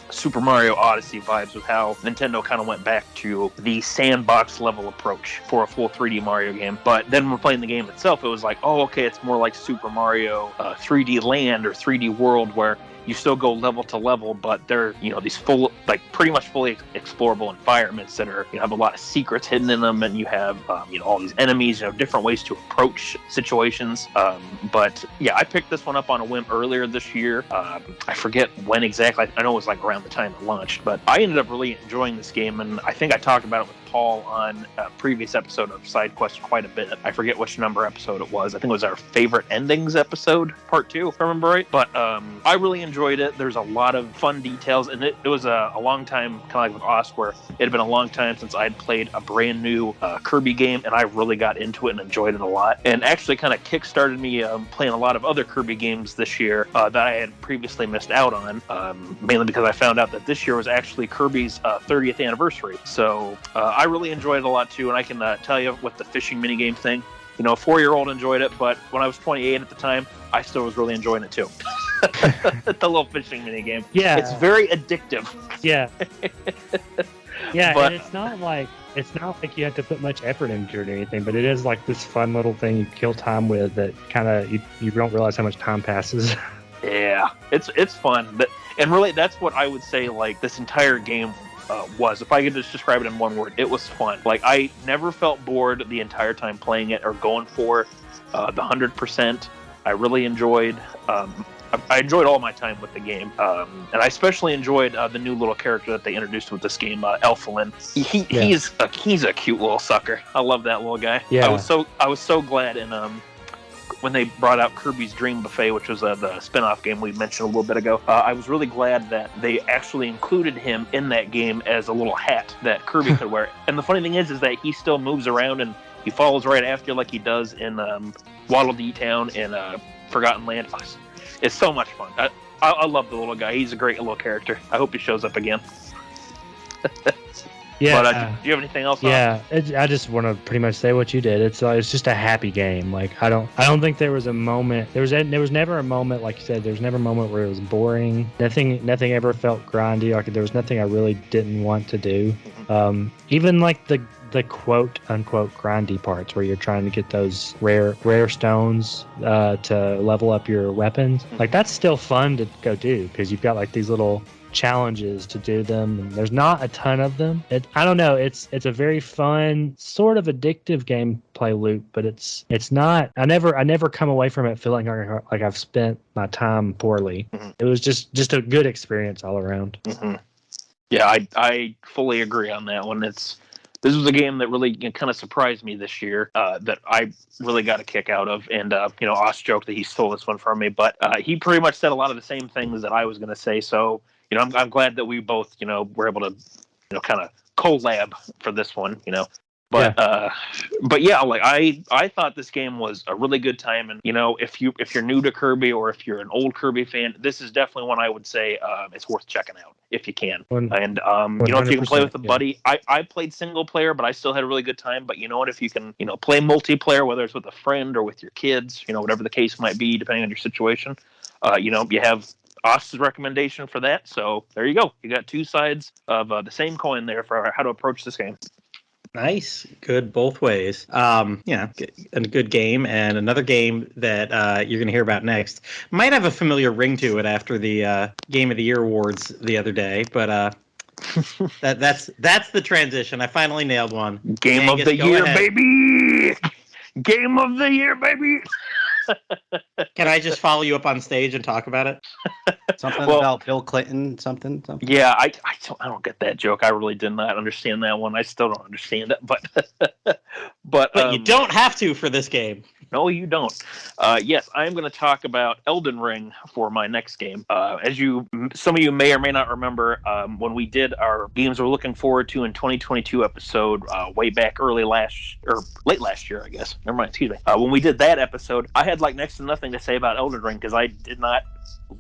Super Mario Odyssey vibes with how Nintendo kind of went back to the sandbox level approach for a full 3D Mario game. But then when playing the game itself, it was like, oh, okay, it's more like Super Mario 3D Land or 3D World, where you still go level to level, but they're these full like pretty much fully explorable environments that are, have a lot of secrets hidden in them, and you have all these enemies, different ways to approach situations. But yeah, I picked this one up on a whim earlier this year. I forget when exactly. I know it was like around the time it launched, but I ended up really enjoying this game, and I think I talked about it with Paul on a previous episode of Sidequest quite a bit. I forget which number episode it was. I think it was our favorite endings episode, part 2, if I remember right. But I really enjoyed it. There's a lot of fun details, and it was a long time, kind of like with Aust, where it had been a long time since I'd played a brand new Kirby game, and I really got into it and enjoyed it a lot. And actually kind of kickstarted me playing a lot of other Kirby games this year that I had previously missed out on, mainly because I found out that this year was actually Kirby's 30th anniversary. So I really enjoyed it a lot too, and I can tell you with the fishing minigame thing, a 4-year-old enjoyed it, but when I was 28 at the time, I still was really enjoying it too. The little fishing minigame. Yeah. It's very addictive. Yeah. Yeah, But- and it's not like you have to put much effort into it or anything, but it is like this fun little thing you kill time with that kind of you don't realize how much time passes. Yeah, it's fun. And really, that's what I would say, like, this entire game was. If I could just describe it in one word, it was fun. Like, I never felt bored the entire time playing it or going for the 100%. I really enjoyed... I enjoyed all my time with the game, and I especially enjoyed the new little character that they introduced with this game, Elflin. He's a cute little sucker. I love that little guy. Yeah. I was so glad when they brought out Kirby's Dream Buffet, which was the spin-off game we mentioned a little bit ago. I was really glad that they actually included him in that game as a little hat that Kirby could wear. And the funny thing is that he still moves around and he follows right after you like he does in Waddle Dee Town and Forgotten Land. It's so much fun. I love the little guy. He's a great little character. I hope he shows up again. Yeah. But do you have anything else? Yeah, I just want to pretty much say what you did. It's just a happy game. Like I don't think there was a moment. There was never a moment, like you said. There was never a moment where it was boring. Nothing ever felt grindy. Like there was nothing I really didn't want to do. Even like the quote unquote grindy parts where you're trying to get those rare stones to level up your weapons. Like that's still fun to go do because you've got like these little challenges to do them, and there's not a ton of them. I don't know. It's a very fun, sort of addictive gameplay loop, but it's not. I never come away from it feeling like I've spent my time poorly. Mm-hmm. It was just a good experience all around. Mm-hmm. Yeah, I fully agree on that one. This was a game that really kind of surprised me this year that I really got a kick out of. And, Aust joked that he stole this one from me, but he pretty much said a lot of the same things that I was going to say. So, I'm glad that we both, were able to, kind of collab for this one, But yeah, like I thought this game was a really good time, and if you're new to Kirby or if you're an old Kirby fan, this is definitely one I would say it's worth checking out if you can. And if you can play with a buddy, I played single player, but I still had a really good time. But if you can play multiplayer, whether it's with a friend or with your kids, whatever the case might be, depending on your situation, you have Aust's recommendation for that. So there you go. You got two sides of the same coin there for how to approach this game. Nice. Good both ways. A good game, and another game that you're going to hear about next might have a familiar ring to it after the Game of the Year awards the other day, but that's the transition. I finally nailed one. Game of the Year, baby! Game of the Year, baby! Can I just follow you up on stage and talk about it? Something about Bill Clinton, something. Yeah, I don't get that joke. I really did not understand that one. I still don't understand it, but you don't have to for this game. No, you don't. Yes, I'm going to talk about Elden Ring for my next game. As some of you may or may not remember, when we did our games we're looking forward to in 2022 episode, way back late last year, I guess. Never mind, excuse me. When we did that episode, I had like next to nothing to say about Elden Ring because I did not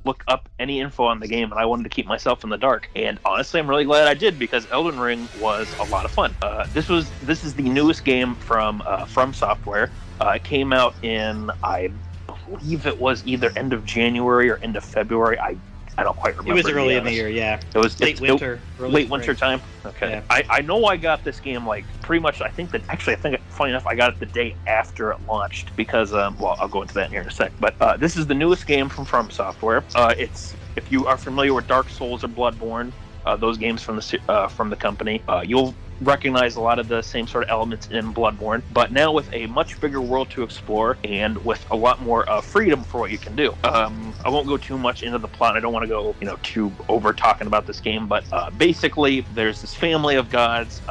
look up any info on the game, and I wanted to keep myself in the dark. And honestly, I'm really glad I did because Elden Ring was a lot of fun. This is the newest game from Software. It came out in, I believe it was either end of January or end of February. I don't quite remember. It was early in the year, yeah. It was late winter. Late winter time. Okay. Yeah. I know I got this game like pretty much. I think funny enough, I got it the day after it launched because I'll go into that here in a sec. But this is the newest game from Software. It's if you are familiar with Dark Souls or Bloodborne, those games from the company. You'll recognize a lot of the same sort of elements in Bloodborne, but now with a much bigger world to explore and with a lot more freedom for what you can do. I won't go too much into the plot. I don't want to go, too over talking about this game, but basically there's this family of gods.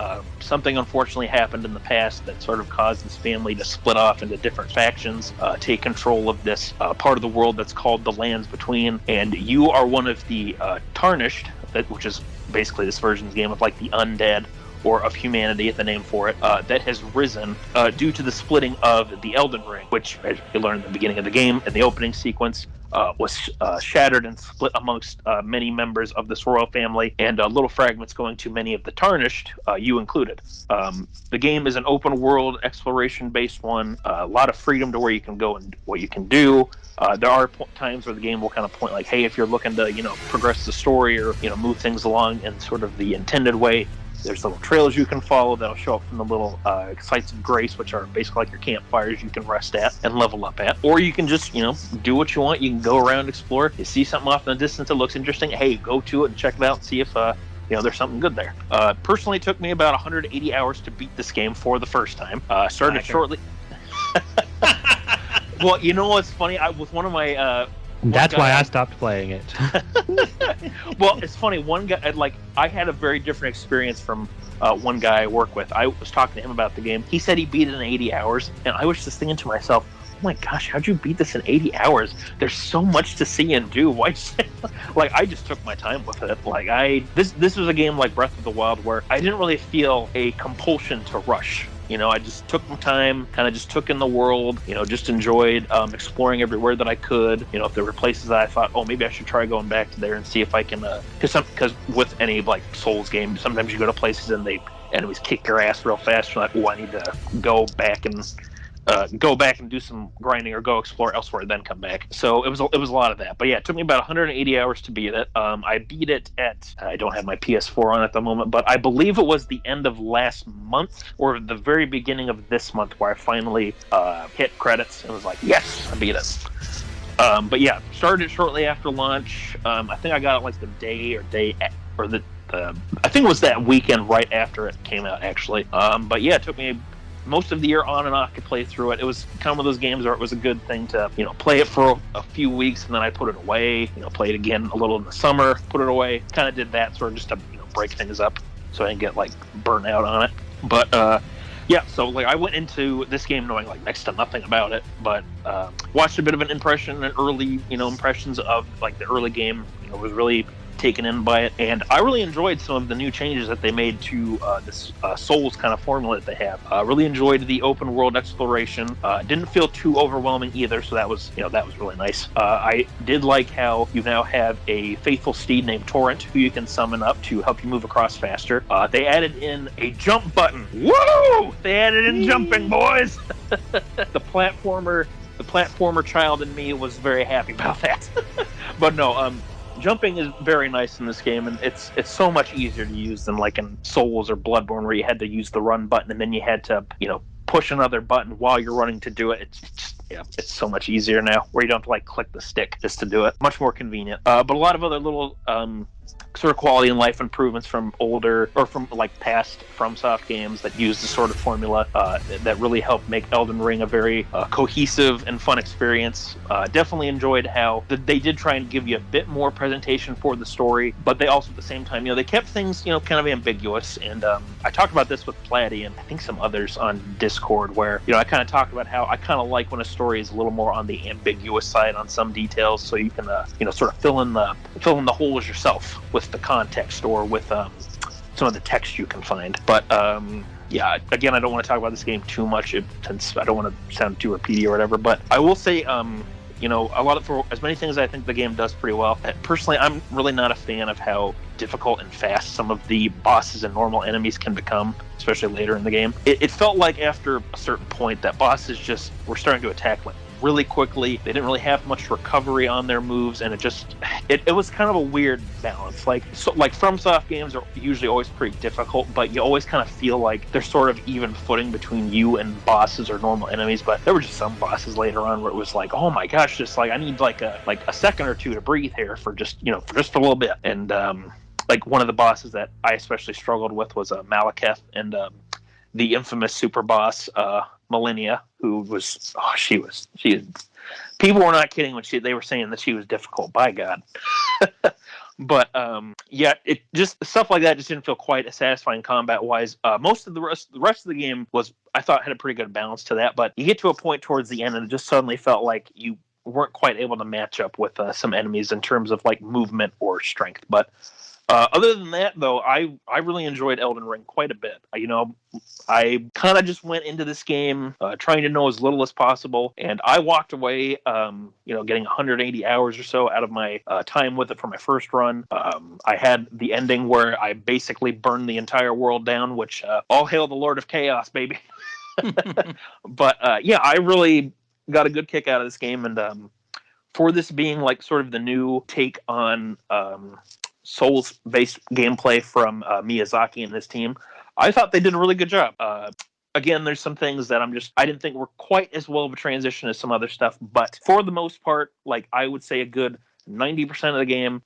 Something unfortunately happened in the past that sort of caused this family to split off into different factions, take control of this part of the world that's called the Lands Between, and you are one of the Tarnished, which is basically this version's game of like the undead, or of humanity, the name for it, that has risen due to the splitting of the Elden Ring, which, as you learn in the beginning of the game, in the opening sequence, was shattered and split amongst many members of this royal family, and little fragments going to many of the Tarnished, you included. The game is an open world, exploration-based one, a lot of freedom to where you can go and what you can do. There are times where the game will kind of point like, hey, if you're looking to, progress the story or, move things along in sort of the intended way, there's little trails you can follow that'll show up from the little sites of grace, which are basically like your campfires you can rest at and level up at. Or you can just, do what you want. You can go around, explore. You see something off in the distance that looks interesting. Hey, go to it and check it out and see if, there's something good there. Personally, it took me about 180 hours to beat this game for the first time. Started shortly. Well, what's funny? With one of my... That's why I stopped playing it. Well, it's funny. One guy, I had a very different experience from one guy I work with. I was talking to him about the game. He said he beat it in 80 hours, and I was just thinking to myself, oh my gosh, how'd you beat this in 80 hours? There's so much to see and do. Why? I just took my time with it. This was a game like Breath of the Wild where I didn't really feel a compulsion to rush. I just took my time, kind of just took in the world, just enjoyed exploring everywhere that I could. If there were places that I thought, oh, maybe I should try going back to there and see if I can, because with any Souls game, sometimes you go to places and enemies kick your ass real fast. You're like, oh, I need to go back and do some grinding or go explore elsewhere, then come back. So it was a lot of that. But yeah, it took me about 180 hours to beat it. I beat it at, I don't have my PS4 on at the moment, but I believe it was the end of last month or the very beginning of this month where I finally hit credits and was like, yes, I beat it. But yeah, started shortly after launch. I think I got it I think it was that weekend right after it came out, actually. But yeah, it took me most of the year on and off to play through it. It was kind of one of those games where it was a good thing to, play it for a few weeks and then I put it away, play it again a little in the summer, put it away. Kind of did that sort of just to, break things up so I didn't get burnt out on it. But yeah, so I went into this game knowing next to nothing about it, but watched a bit of an impression and early, impressions of the early game, was really taken in by it, and I really enjoyed some of the new changes that they made to this Souls kind of formula that they have. Really enjoyed the open world exploration. Didn't feel too overwhelming either, so that was really nice. I did like how you now have a faithful steed named Torrent who you can summon up to help you move across faster. They added in a jump button. Woo! They added in jumping, boys. The platformer child in me was very happy about that. But no, jumping is very nice in this game, and it's so much easier to use than in Souls or Bloodborne where you had to use the run button and then you had to, push another button while you're running to do it. It's so much easier now where you don't have to click the stick just to do it. Much more convenient. But a lot of other little sort of quality and life improvements from older or from past FromSoft games that use this sort of formula that really helped make Elden Ring a very cohesive and fun experience. Definitely enjoyed how they did try and give you a bit more presentation for the story, but they also at the same time, they kept things, kind of ambiguous. And I talked about this with Plattym and I think some others on Discord where, I kind of talked about how I kind of like when a story is a little more on the ambiguous side on some details, so you can, sort of fill in the holes yourself with the context or with some of the text you can find. But yeah, again, I don't want to talk about this game too much since I don't want to sound too repeaty or whatever, but I will say a lot of, for as many things I think the game does pretty well. Personally, I'm really not a fan of how difficult and fast some of the bosses and normal enemies can become, especially later in the game. It felt like after a certain point that bosses just were starting to attack really quickly. They didn't really have much recovery on their moves, and it was kind of a weird balance. FromSoft games are usually always pretty difficult, but you always kind of feel like there's sort of even footing between you and bosses or normal enemies. But there were just some bosses later on where it was oh my gosh, just I need a second or two to breathe here for just a little bit. And like one of the bosses that I especially struggled with was Malekith, and the infamous super boss Millennia, who was people were not kidding when they were saying that she was difficult. By God. But yeah, it just stuff like that just didn't feel quite as satisfying combat wise. Most of the rest of the game was, I thought, had a pretty good balance to that. But you get to a point towards the end, and it just suddenly felt like you weren't quite able to match up with some enemies in terms of like movement or strength. But other than that, though, I really enjoyed Elden Ring quite a bit. I kind of just went into this game trying to know as little as possible, and I walked away, getting 180 hours or so out of my time with it for my first run. I had the ending where I basically burned the entire world down, which all hail the Lord of Chaos, baby. But yeah, I really got a good kick out of this game, and for this being like sort of the new take on Souls-based gameplay from Miyazaki and his team, I thought they did a really good job. Again, there's some things that I didn't think were quite as well of a transition as some other stuff, but for the most part, like I would say a good 90% of the game,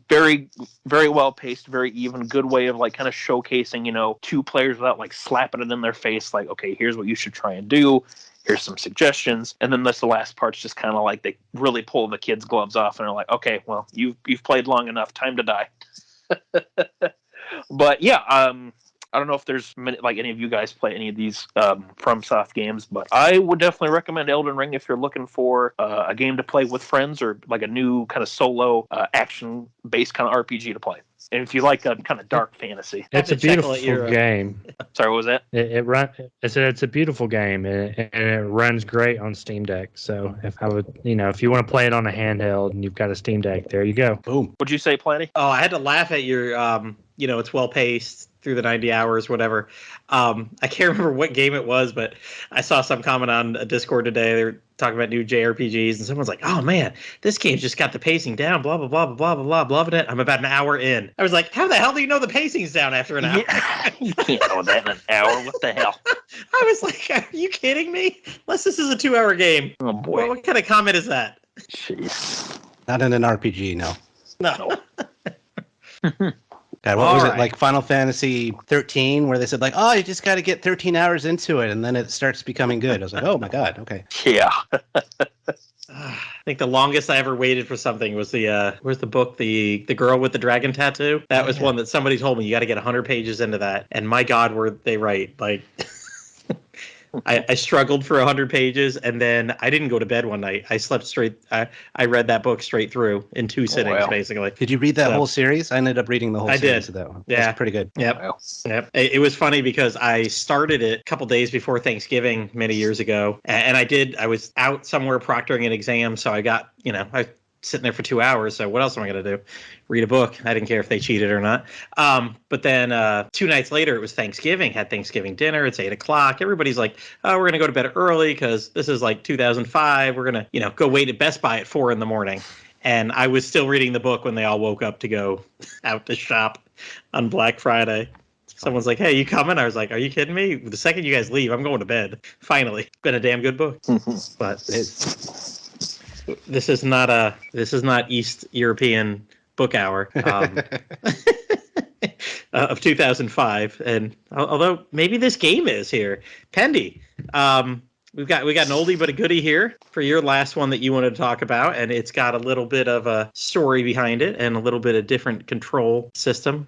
very, very well paced, very even, good way of like kind of showcasing, two players without like slapping it in their face, like, okay, here's what you should try and do. Here's some suggestions. And then the last part's just kind of like they really pull the kids' gloves off and are like, okay, well, you've played long enough, time to die. But yeah, I don't know if there's any of you guys play any of these FromSoft games, but I would definitely recommend Elden Ring if you're looking for a game to play with friends, or like a new kind of solo action-based kind of RPG to play. And if you like a kind of dark fantasy, it's a beautiful game. Sorry, what was that? It's a beautiful game, and it runs great on Steam Deck. So if you want to play it on a handheld and you've got a Steam Deck, there you go. Boom. What'd you say, Platy? Oh, I had to laugh at your, it's well paced through the 90 hours, whatever. I can't remember what game it was, but I saw some comment on a Discord today. They were talking about new JRPGs, and someone's like, "Oh man, this game's just got the pacing down." Blah blah blah blah blah blah blah. Loving it. I'm about an hour in. I was like, "How the hell do you know the pacing's down after an hour?" Yeah, you can't know that in an hour. What the hell? I was like, "Are you kidding me?" Unless this is a 2-hour game. Oh boy, what kind of comment is that? Jeez. Not in an RPG, no. No. God, what was it, like Final Fantasy 13, where they said, like, oh, you just got to get 13 hours into it, and then it starts becoming good. I was like, oh, my God, okay. Yeah. I think the longest I ever waited for something was where's the book, the girl with the dragon tattoo? That was one that somebody told me, you got to get 100 pages into that. And my God, were they right. Like, I struggled for 100 pages, and then I didn't go to bed one night. I slept straight. I read that book straight through in 2 sittings, basically. Did you read that whole series? I ended up reading the whole series of that one. Yeah. That's pretty good. Yep. Wow. Yep. It was funny because I started it a couple days before Thanksgiving many years ago, and I was out somewhere proctoring an exam, so I got, I was sitting there for 2 hours, so what else am I going to do? Read a book. I didn't care if they cheated or not. But then 2 nights later, it was Thanksgiving, had Thanksgiving dinner. It's 8:00. Everybody's like, oh, we're going to go to bed early because this is like 2005. We're going to, go wait at Best Buy at 4 a.m. And I was still reading the book when they all woke up to go out to shop on Black Friday. Someone's like, hey, you coming? I was like, are you kidding me? The second you guys leave, I'm going to bed. Finally. Been a damn good book. But this is not East European book hour of 2005. And although maybe this game is here, Pendy, we've got an oldie but a goodie here for your last one that you wanted to talk about, and it's got a little bit of a story behind it and a little bit of different control system,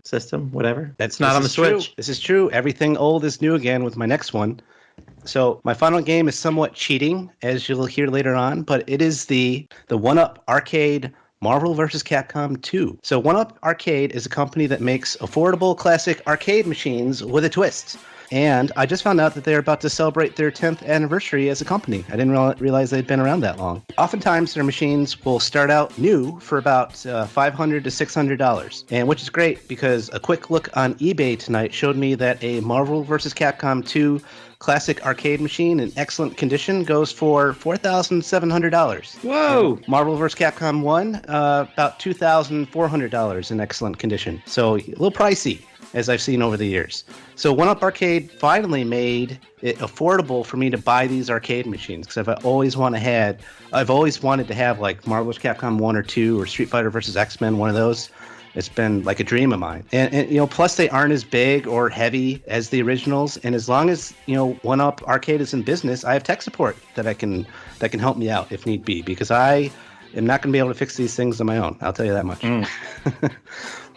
whatever. That's not on the Switch. True. This is true. Everything old is new again with my next one. So my final game is somewhat cheating, as you'll hear later on, but it is the 1UP Arcade Marvel vs. Capcom 2. So 1UP Arcade is a company that makes affordable classic arcade machines with a twist. And I just found out that they're about to celebrate their 10th anniversary as a company. I didn't realize they'd been around that long. Oftentimes, their machines will start out new for about $500 to $600, and which is great because a quick look on eBay tonight showed me that a Marvel vs. Capcom 2 classic arcade machine in excellent condition goes for $4,700. Whoa! Marvel vs. Capcom 1, about $2,400 in excellent condition. So a little pricey, as I've seen over the years. So 1UP Arcade finally made it affordable for me to buy these arcade machines because I've always wanted to have like Marvel vs. Capcom 1 or 2 or Street Fighter vs. X-Men, one of those. It's been like a dream of mine. And you know, plus they aren't as big or heavy as the originals. And as long as, you know, 1UP Arcade is in business, I have tech support that can help me out if need be, because I am not going to be able to fix these things on my own. I'll tell you that much.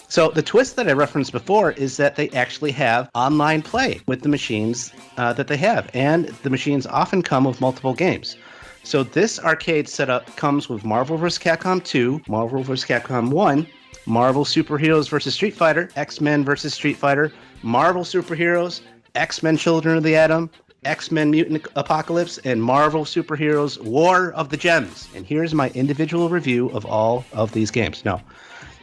So the twist that I referenced before is that they actually have online play with the machines that they have. And the machines often come with multiple games. So this arcade setup comes with Marvel vs. Capcom 2, Marvel vs. Capcom 1, Marvel Superheroes vs. Street Fighter, X-Men vs. Street Fighter, Marvel Superheroes, X-Men Children of the Atom, X-Men Mutant Apocalypse, and Marvel Superheroes War of the Gems. And here's my individual review of all of these games. No.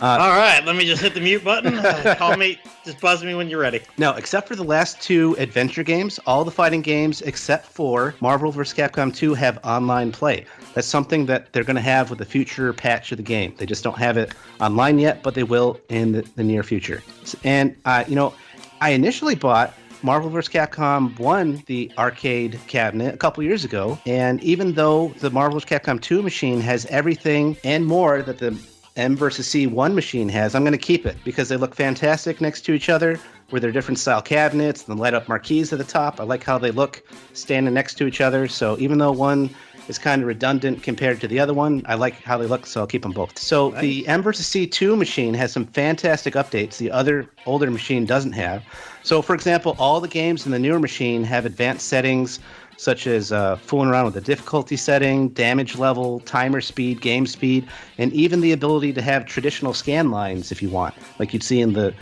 All right, let me just hit the mute button. Call me, just buzz me when you're ready. No, except for the last 2 adventure games, all the fighting games except for Marvel vs. Capcom 2 have online play. That's something that they're going to have with the future patch of the game. They just don't have it online yet, but they will in the near future. And, you know, I initially bought Marvel vs. Capcom 1, the arcade cabinet, a couple years ago. And even though the Marvel vs. Capcom 2 machine has everything and more that the M vs. C1 machine has, I'm going to keep it because they look fantastic next to each other with their different style cabinets and the light up marquees at the top. I like how they look standing next to each other. So even though one is kind of redundant compared to the other one, I like how they look, so I'll keep them both. So nice. The M vs. C2 machine has some fantastic updates the other older machine doesn't have. So for example, all the games in the newer machine have advanced settings such as fooling around with the difficulty setting, damage level, timer speed, game speed, and even the ability to have traditional scan lines if you want, like you'd see in the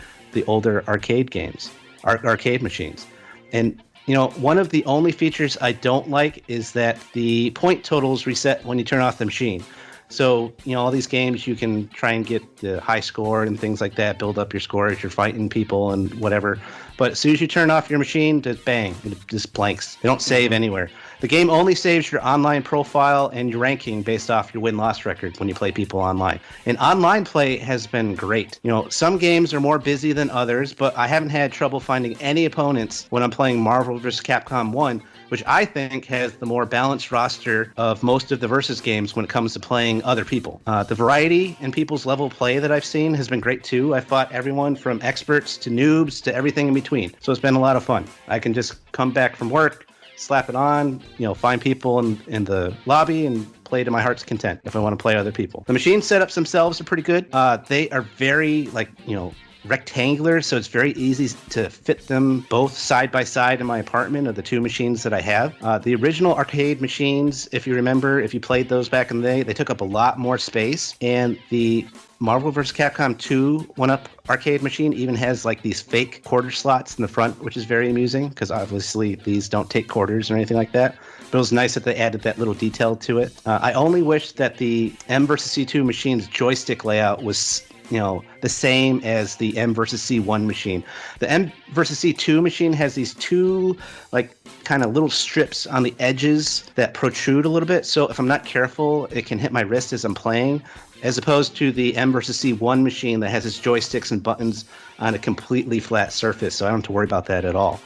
older arcade games, arcade machines. And, you know, one of the only features I don't like is that the point totals reset when you turn off the machine. So, you know, all these games you can try and get the high score and things like that, build up your score as you're fighting people and whatever. But as soon as you turn off your machine, just bang, it just blanks. They don't save anywhere. The game only saves your online profile and your ranking based off your win-loss record when you play people online. And online play has been great. You know, some games are more busy than others, but I haven't had trouble finding any opponents when I'm playing Marvel vs. Capcom 1, which I think has the more balanced roster of most of the versus games when it comes to playing other people. The variety in people's level of play that I've seen has been great too. I've fought everyone from experts to noobs to everything in between. So it's been a lot of fun. I can just come back from work, slap it on, you know, find people in the lobby and play to my heart's content if I want to play other people. The machine setups themselves are pretty good. They are very, like, you know, rectangular, so it's very easy to fit them both side by side in my apartment of the 2 machines that I have. The original arcade machines, if you remember, if you played those back in the day, they took up a lot more space. And the Marvel vs. Capcom 2 1UP arcade machine even has like these fake quarter slots in the front, which is very amusing because obviously these don't take quarters or anything like that. But it was nice that they added that little detail to it. I only wish that the M vs. C2 machine's joystick layout was, you know, the same as the M versus C1 machine. The M versus C2 machine has these 2 like kind of little strips on the edges that protrude a little bit. So if I'm not careful, it can hit my wrist as I'm playing, as opposed to the M versus C1 machine that has its joysticks and buttons on a completely flat surface. So I don't have to worry about that at all.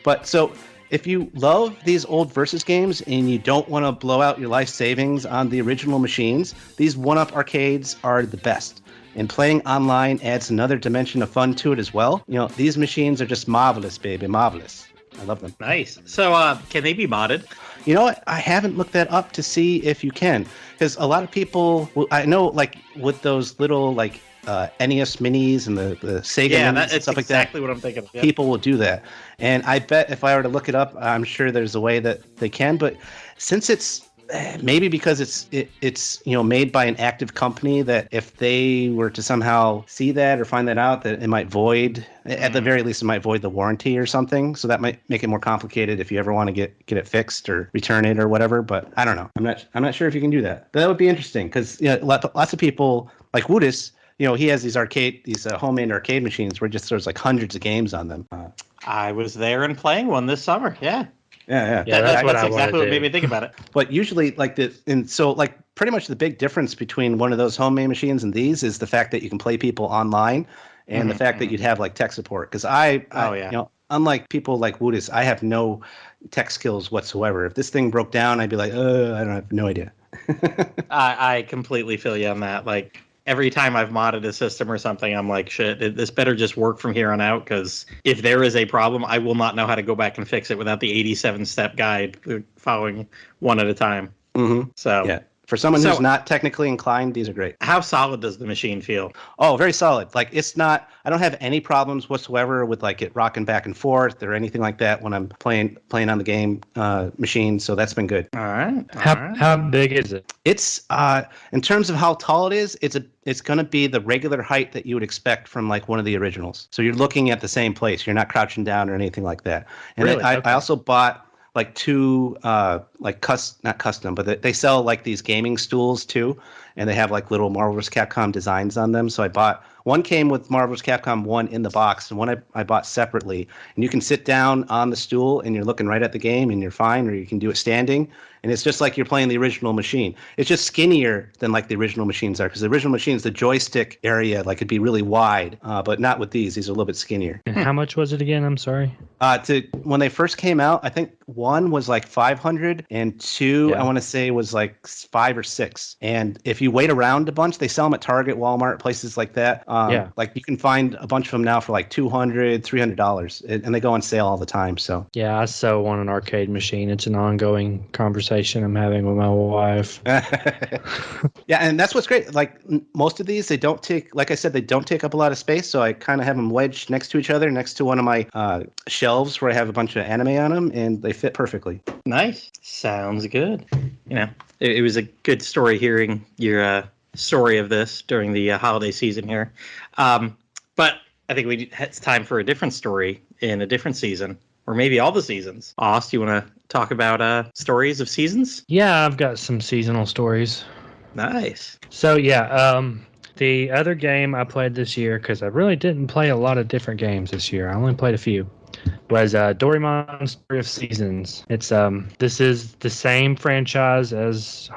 But so if you love these old versus games and you don't want to blow out your life savings on the original machines, these 1UP arcades are the best. And playing online adds another dimension of fun to it as well. You know, these machines are just marvelous, baby, marvelous. I love them. Nice. So, can they be modded? You know what? I haven't looked that up to see if you can. Because a lot of people, I know, like, with those little, like, NES minis and the Sega minis and stuff like that. Exactly what I'm thinking. Yep. People will do that. And I bet if I were to look it up, I'm sure there's a way that they can. But since it's maybe because it's you know, made by an active company, that if they were to somehow see that or find that out, that it might void, at the very least it might void the warranty or something. So that might make it more complicated if you ever want to get it fixed or return it or whatever. But I don't know. I'm not sure if you can do that. But that would be interesting because, you know, lots of people like Woodis, you know, he has these homemade arcade machines where just there's like hundreds of games on them. I was there and playing one this summer. Yeah. Yeah. That's exactly what made me think about it. But usually, pretty much the big difference between one of those homemade machines and these is the fact that you can play people online, and the fact that you'd have like tech support. Because you know, unlike people like Woodis, I have no tech skills whatsoever. If this thing broke down, I'd be like, I don't have no idea. I completely feel you on that. Like, every time I've modded a system or something, I'm like, shit, this better just work from here on out, because if there is a problem, I will not know how to go back and fix it without the 87-step guide following one at a time. Mm-hmm. So yeah. For someone who's not technically inclined, these are great. How solid does the machine feel? Oh, very solid. Like, it's not, I don't have any problems whatsoever with like it rocking back and forth or anything like that when I'm playing on the game machine. So that's been good. All right. How big is it? It's in terms of how tall it is, it's going to be the regular height that you would expect from like one of the originals. So you're looking at the same place. You're not crouching down or anything like that. And really? I also bought like two not custom, but they sell like these gaming stools too, and they have like little Marvel vs. Capcom designs on them. So I bought one, came with Marvel vs. Capcom 1 in the box, and one I bought separately. And you can sit down on the stool and you're looking right at the game and you're fine, or you can do it standing. And it's just like you're playing the original machine. It's just skinnier than like the original machines are, because the original machines, the joystick area, like it'd be really wide, but not with these. These are a little bit skinnier. And how much was it again? I'm sorry. When they first came out, I think one was like 500, and two, I want to say was like 5 or 6. And if you wait around a bunch, they sell them at Target, Walmart, places like that. Like you can find a bunch of them now for like $200, $300, and they go on sale all the time. So yeah, I so want an arcade machine. It's an ongoing conversation I'm having with my wife. Yeah, and that's what's great. Like most of these, they don't take, like I said, they don't take up a lot of space. So I kind of have them wedged next to each other, next to one of my shelves where I have a bunch of anime on them, and they fit perfectly. Nice. Sounds good. You know, it was a good story hearing your story of this during the holiday season here. But I think it's time for a different story in a different season, or maybe all the seasons. Aust, you want to talk about stories of seasons? Yeah, I've got some seasonal stories. Nice. So yeah, the other game I played this year, because I really didn't play a lot of different games this year, I only played a few, was Doraemon Story of Seasons. It's this is the same franchise as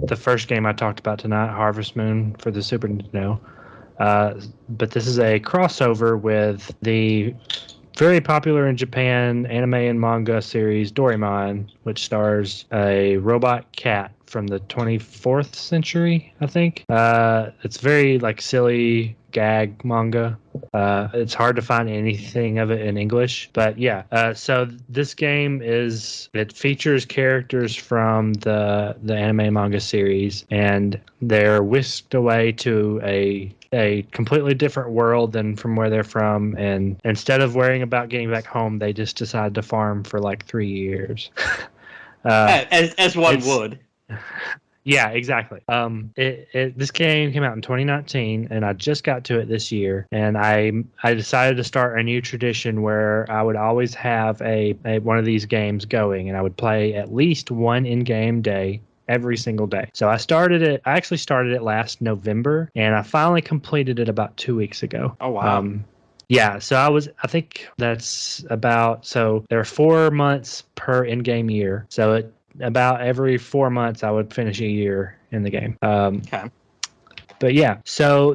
the first game I talked about tonight, Harvest Moon for the Super Nintendo. But this is a crossover with the very popular in Japan anime and manga series Doraemon, which stars a robot cat from the 24th century, I think. It's very like silly gag manga. It's hard to find anything of it in English, but yeah. So this game it features characters from the anime manga series, and they're whisked away to a completely different world than from where they're from, and instead of worrying about getting back home, they just decide to farm for like 3 years. As one would. Yeah, exactly. This game came out in 2019, and I just got to it this year. And I decided to start a new tradition where I would always have a one of these games going, and I would play at least one in-game day every single day. So I actually started it last November, and I finally completed it about 2 weeks ago. Oh wow. Yeah, so I think that's so there are 4 months per in-game year. So about every 4 months I would finish a year in the game. Okay. But yeah, so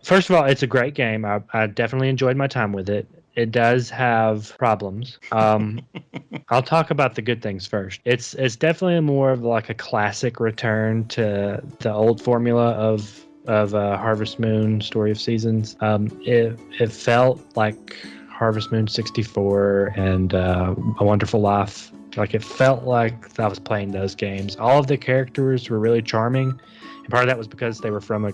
first of all, it's a great game. I definitely enjoyed my time with it. It does have problems. I'll talk about the good things first. It's definitely more of like a classic return to the old formula of Harvest Moon Story of Seasons. It felt like Harvest Moon 64 and A Wonderful Life. Like it felt like I was playing those games. All of the characters were really charming. And part of that was because they were from a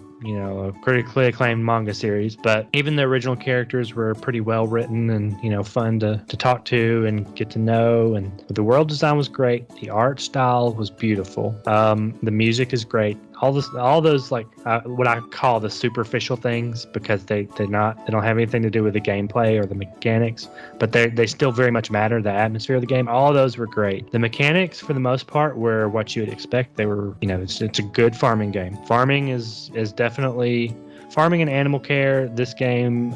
critically acclaimed manga series. But even the original characters were pretty well written and, fun to talk to and get to know. And the world design was great. The art style was beautiful. The music is great. All those like what I call the superficial things, because they don't have anything to do with the gameplay or the mechanics, but they still very much matter. The atmosphere of the game, all of those were great. The mechanics for the most part were what you would expect. They were, it's a good farming game. Farming is definitely farming and animal care. This game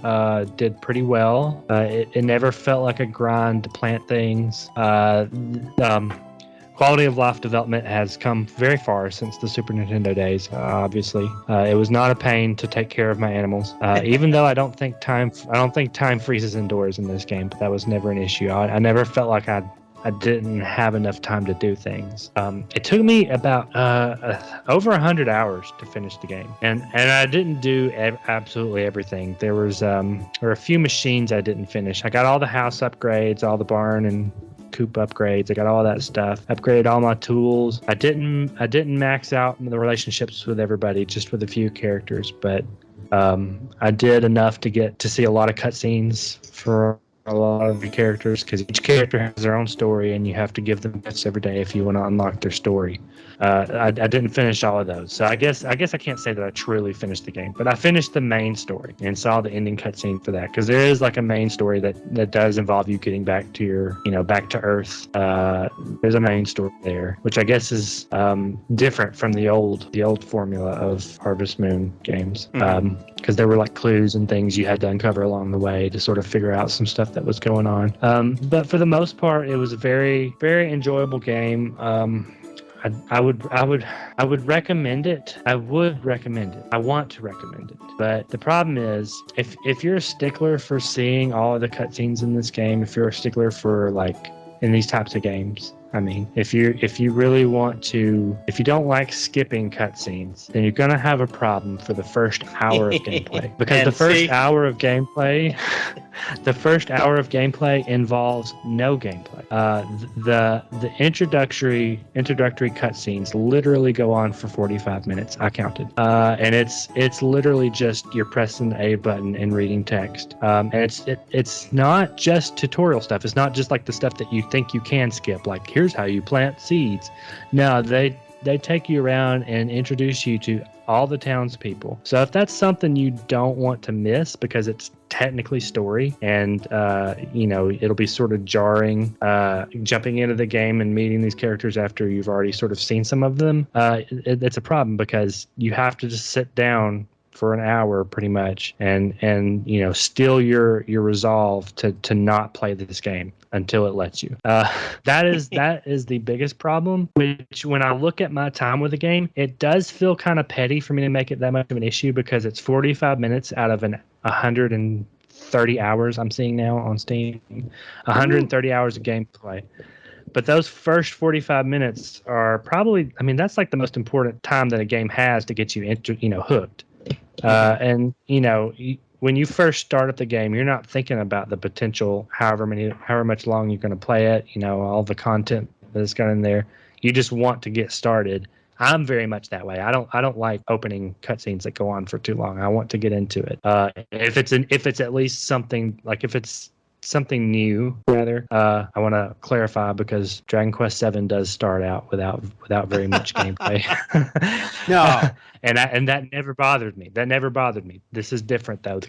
did pretty well. It never felt like a grind to plant things. Quality of life development has come very far since the Super Nintendo days. Obviously, it was not a pain to take care of my animals. Even though I don't think time freezes indoors in this game, but that was never an issue. I never felt like I I didn't have enough time to do things. It took me about over 100 hours to finish the game, and I didn't do absolutely everything. There were a few machines I didn't finish. I got all the house upgrades, all the barn and coop upgrades. I got all that stuff. Upgraded all my tools. I didn't max out the relationships with everybody, just with a few characters, but I did enough to get to see a lot of cutscenes for a lot of the characters, because each character has their own story and you have to give them bits every day if you want to unlock their story. I didn't finish all of those, so I guess I can't say that I truly finished the game, but I finished the main story and saw the ending cutscene for that, because there is like a main story that does involve you getting back to your back to Earth. There's a main story there, which I guess is different from the old formula of Harvest Moon games, because there were like clues and things you had to uncover along the way to sort of figure out some stuff that was going on. But for the most part, it was a very, very enjoyable game. I would recommend it. I would recommend it. I want to recommend it. But the problem is, if you're a stickler for seeing all of the cutscenes in this game, if you're a stickler for like in these types of games, I mean, if you really want to, if you don't like skipping cutscenes, then you're gonna have a problem for the first hour of gameplay, because the first hour of gameplay involves no gameplay. The introductory cutscenes literally go on for 45 minutes. I counted, and it's literally just you're pressing the A button and reading text. And it's not just tutorial stuff. It's not just like the stuff that you think you can skip, like here's how you plant seeds. No, they take you around and introduce you to all the townspeople. So if that's something you don't want to miss, because it's technically story, and it'll be sort of jarring jumping into the game and meeting these characters after you've already sort of seen some of them, it's a problem, because you have to just sit down for an hour pretty much and still your resolve to not play this game until it lets you. That is the biggest problem, which when I look at my time with the game, it does feel kind of petty for me to make it that much of an issue, because it's 45 minutes out of 130 hours I'm seeing now on Steam. 130 hours of gameplay. But those first 45 minutes are probably, I mean, that's like the most important time that a game has to get you hooked. And when you first start up the game, you're not thinking about the potential, however much long you're going to play it, all the content that's got in there. You just want to get started. I'm very much that way. I don't like opening cutscenes that go on for too long. I want to get into it. If it's at least something, like if it's something new, rather, I want to clarify, because Dragon Quest VII does start out without very much gameplay. No. And that never bothered me. This is different though,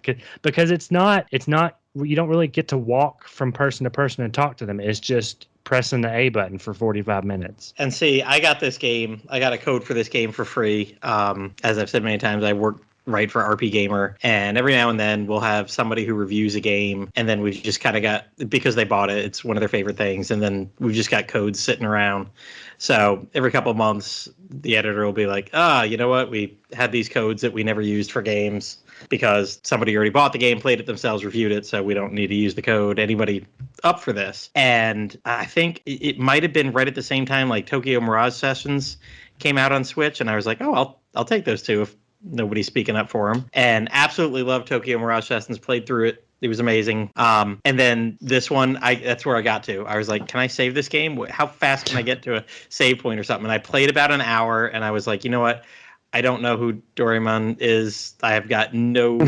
because it's not you don't really get to walk from person to person and talk to them. It's just pressing the A button for 45 minutes. And see, I got a code for this game for free. As I've said many times, I work right for RP Gamer, and every now and then we'll have somebody who reviews a game, and then we've just kind of got, because they bought it, it's one of their favorite things, and then we've just got codes sitting around. So every couple of months the editor will be like, you know what, we had these codes that we never used for games because somebody already bought the game, played it themselves, reviewed it, so we don't need to use the code. Anybody up for this? And I think it might have been right at the same time like Tokyo Mirage Sessions came out on Switch, and I was like, I'll take those two if nobody's speaking up for them. And absolutely loved Tokyo Mirage Sessions, played through it. It was amazing. And then this one, that's where I got to. I was like, can I save this game? How fast can I get to a save point or something? And I played about an hour, and I was like, you know what? I don't know who Doraemon is. I have got no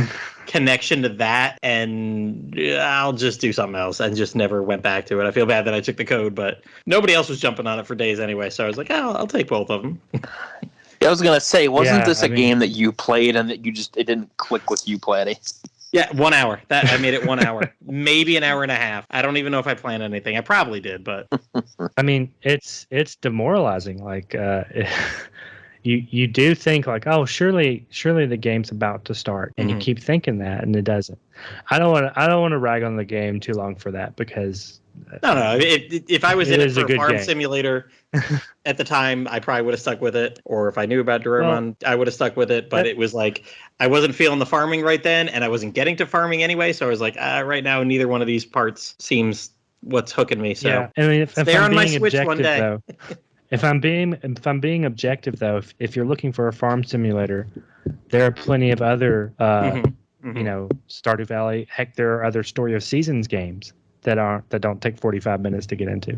connection to that, and I'll just do something else, and just never went back to it. I feel bad that I took the code, but nobody else was jumping on it for days anyway, so I was like, I'll take both of them. Yeah, I was going to say, wasn't this a game that you played and that it didn't click with you, Platy? Yeah, 1 hour. I made it 1 hour, maybe an hour and a half. I don't even know if I planned anything. I probably did, but I mean, it's demoralizing. Like, you do think like, oh, surely the game's about to start, and you keep thinking that, and it doesn't. I don't want to rag on the game too long for that, because no. If I was in it for a farm game. Simulator at the time, I probably would have stuck with it. Or if I knew about Doraemon, I would have stuck with it. But it was like I wasn't feeling the farming right then, and I wasn't getting to farming anyway. So I was like, right now, neither one of these parts seems what's hooking me. So Yeah, I mean, if they're I'm on my being Switch one objective day. though, if I'm being objective though, if you're looking for a farm simulator, there are plenty of other, you know, Stardew Valley. Heck, there are other Story of Seasons games that don't take 45 minutes to get into.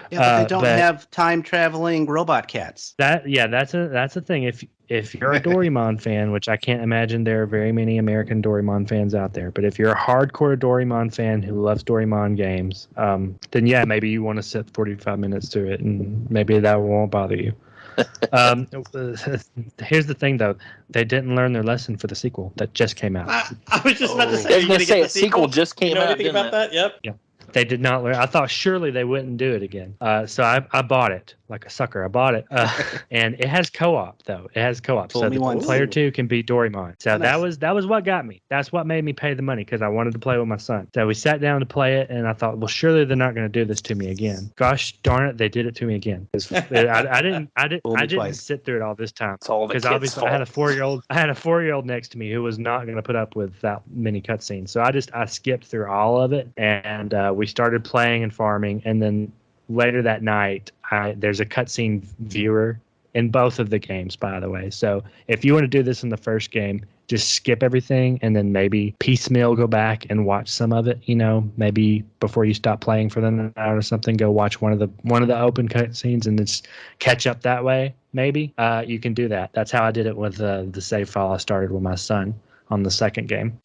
Yeah, but they don't have time traveling robot cats. That's a thing. If you're a Doraemon fan, which I can't imagine there are very many American Doraemon fans out there, but if you're a hardcore Doraemon fan who loves Doraemon games, then yeah, maybe you want to sit 45 minutes to it, and maybe that won't bother you. Here's the thing, though. They didn't learn their lesson for the sequel that just came out. I was just about to say, I was going to say, a sequel just came out. Anything about that? Yep. Yeah. They did not learn. I thought surely they wouldn't do it again. So I bought it like a sucker. I bought it, and it has co-op though. It has co-op, so the player 2 can be Doraemon. So nice. that was what got me. That's what made me pay the money because I wanted to play with my son. So we sat down to play it, and I thought, well, surely they're not going to do this to me again. Gosh darn it, they did it to me again. I didn't sit through it all this time because obviously I had a 4-year-old next to me who was not going to put up with that many cutscenes. So I skipped through all of it, and we started playing and farming, and then later that night there's a cutscene viewer in both of the games, by the way. So if you want to do this in the first game, just skip everything and then maybe piecemeal go back and watch some of it. You know, maybe before you stop playing for the night or something, go watch one of the open cutscenes and just catch up that way. Maybe you can do that. That's how I did it with the save file I started with my son on the second game.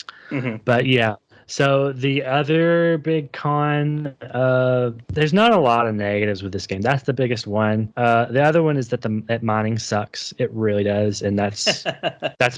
But yeah. So the other big con, there's not a lot of negatives with this game. That's the biggest one. The other one is that mining sucks. It really does, and that's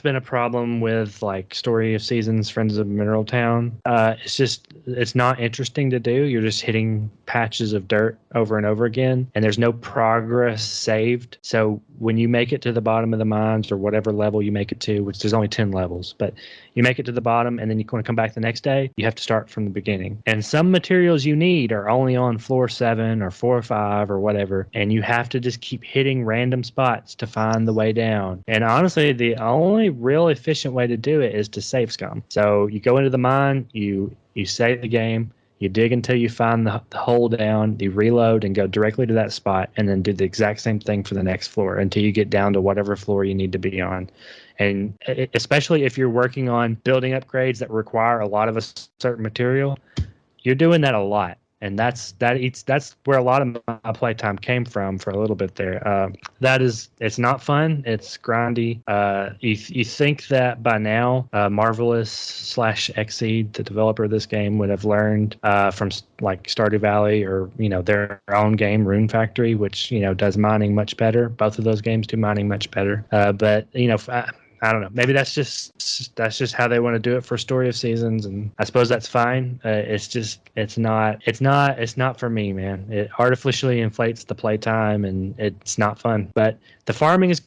been a problem with like Story of Seasons, Friends of Mineral Town. It's not interesting to do. You're just hitting patches of dirt over and over again, and there's no progress saved. So when you make it to the bottom of the mines or whatever level you make it to, which there's only 10 levels, but you make it to the bottom and then you want to come back the next day, you have to start from the beginning. And some materials you need are only on floor 7 or 4 or 5 or whatever, and you have to just keep hitting random spots to find the way down. And honestly, the only real efficient way to do it is to save scum. So you go into the mine, you save the game, you dig until you find the hole down, you reload and go directly to that spot, and then do the exact same thing for the next floor until you get down to whatever floor you need to be on. And especially if you're working on building upgrades that require a lot of a certain material, you're doing that a lot. And that's where a lot of my playtime came from for a little bit there. It's not fun. It's grindy. You think that by now, Marvelous / Xseed, the developer of this game, would have learned from like Stardew Valley or their own game, Rune Factory, which does mining much better. Both of those games do mining much better. But I don't know. Maybe that's just how they want to do it for Story of Seasons, and I suppose that's fine. It's not for me, man. It artificially inflates the playtime, and it's not fun. But the farming is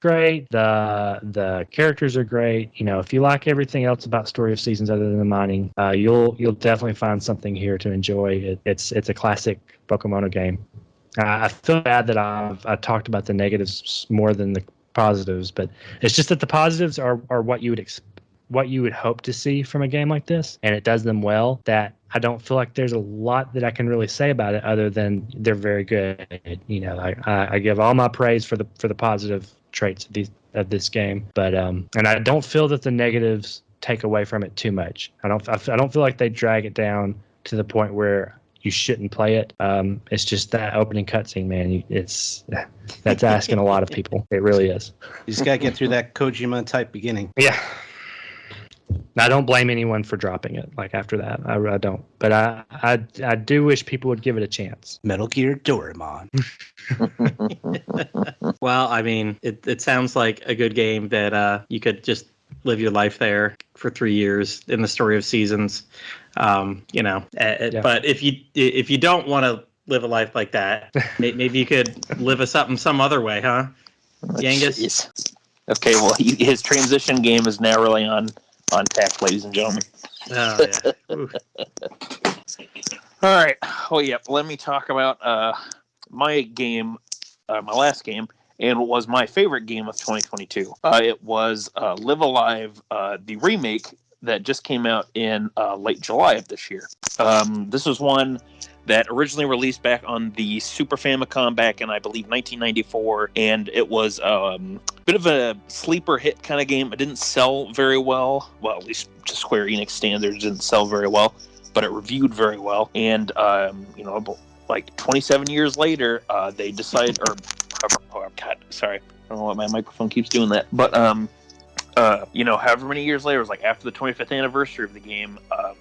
great. The characters are great. If you like everything else about Story of Seasons other than the mining, you'll definitely find something here to enjoy. It's a classic Pokemon game. I feel bad that I talked about the negatives more than the positives, but it's just that the positives are what you would hope to see from a game like this, and it does them well. That I don't feel like there's a lot that I can really say about it other than they're very good. I give all my praise for the positive traits of this game, but and I don't feel that the negatives take away from it too much. I don't feel like they drag it down to the point where you shouldn't play it. It's just that opening cutscene, man. That's asking a lot of people. It really is. You just gotta get through that Kojima type beginning. Yeah. I don't blame anyone for dropping it. Like after that, I don't. But I do wish people would give it a chance. Metal Gear Doraemon. Well, I mean, it sounds like a good game that you could just live your life there for 3 years in the Story of Seasons. Yeah. But if you don't want to live a life like that, maybe you could live some other way, huh? Yangus? Jeez. Okay, well, his transition game is now really on Tact, ladies and gentlemen. Oh, yeah. All right. Oh, yeah. Let me talk about my game, my last game, and it was my favorite game of 2022. It was Live Alive, the remake that just came out in late July of this year. This was one that originally released back on the Super Famicom back in, I believe, 1994, and it was a bit of a sleeper hit kind of game. It didn't sell very well. Well, at least to Square Enix standards, it didn't sell very well, but it reviewed very well. And, like 27 years later, they decided, oh, God, sorry. I don't know why my microphone keeps doing that. But, however many years later, it was like after the 25th anniversary of the game,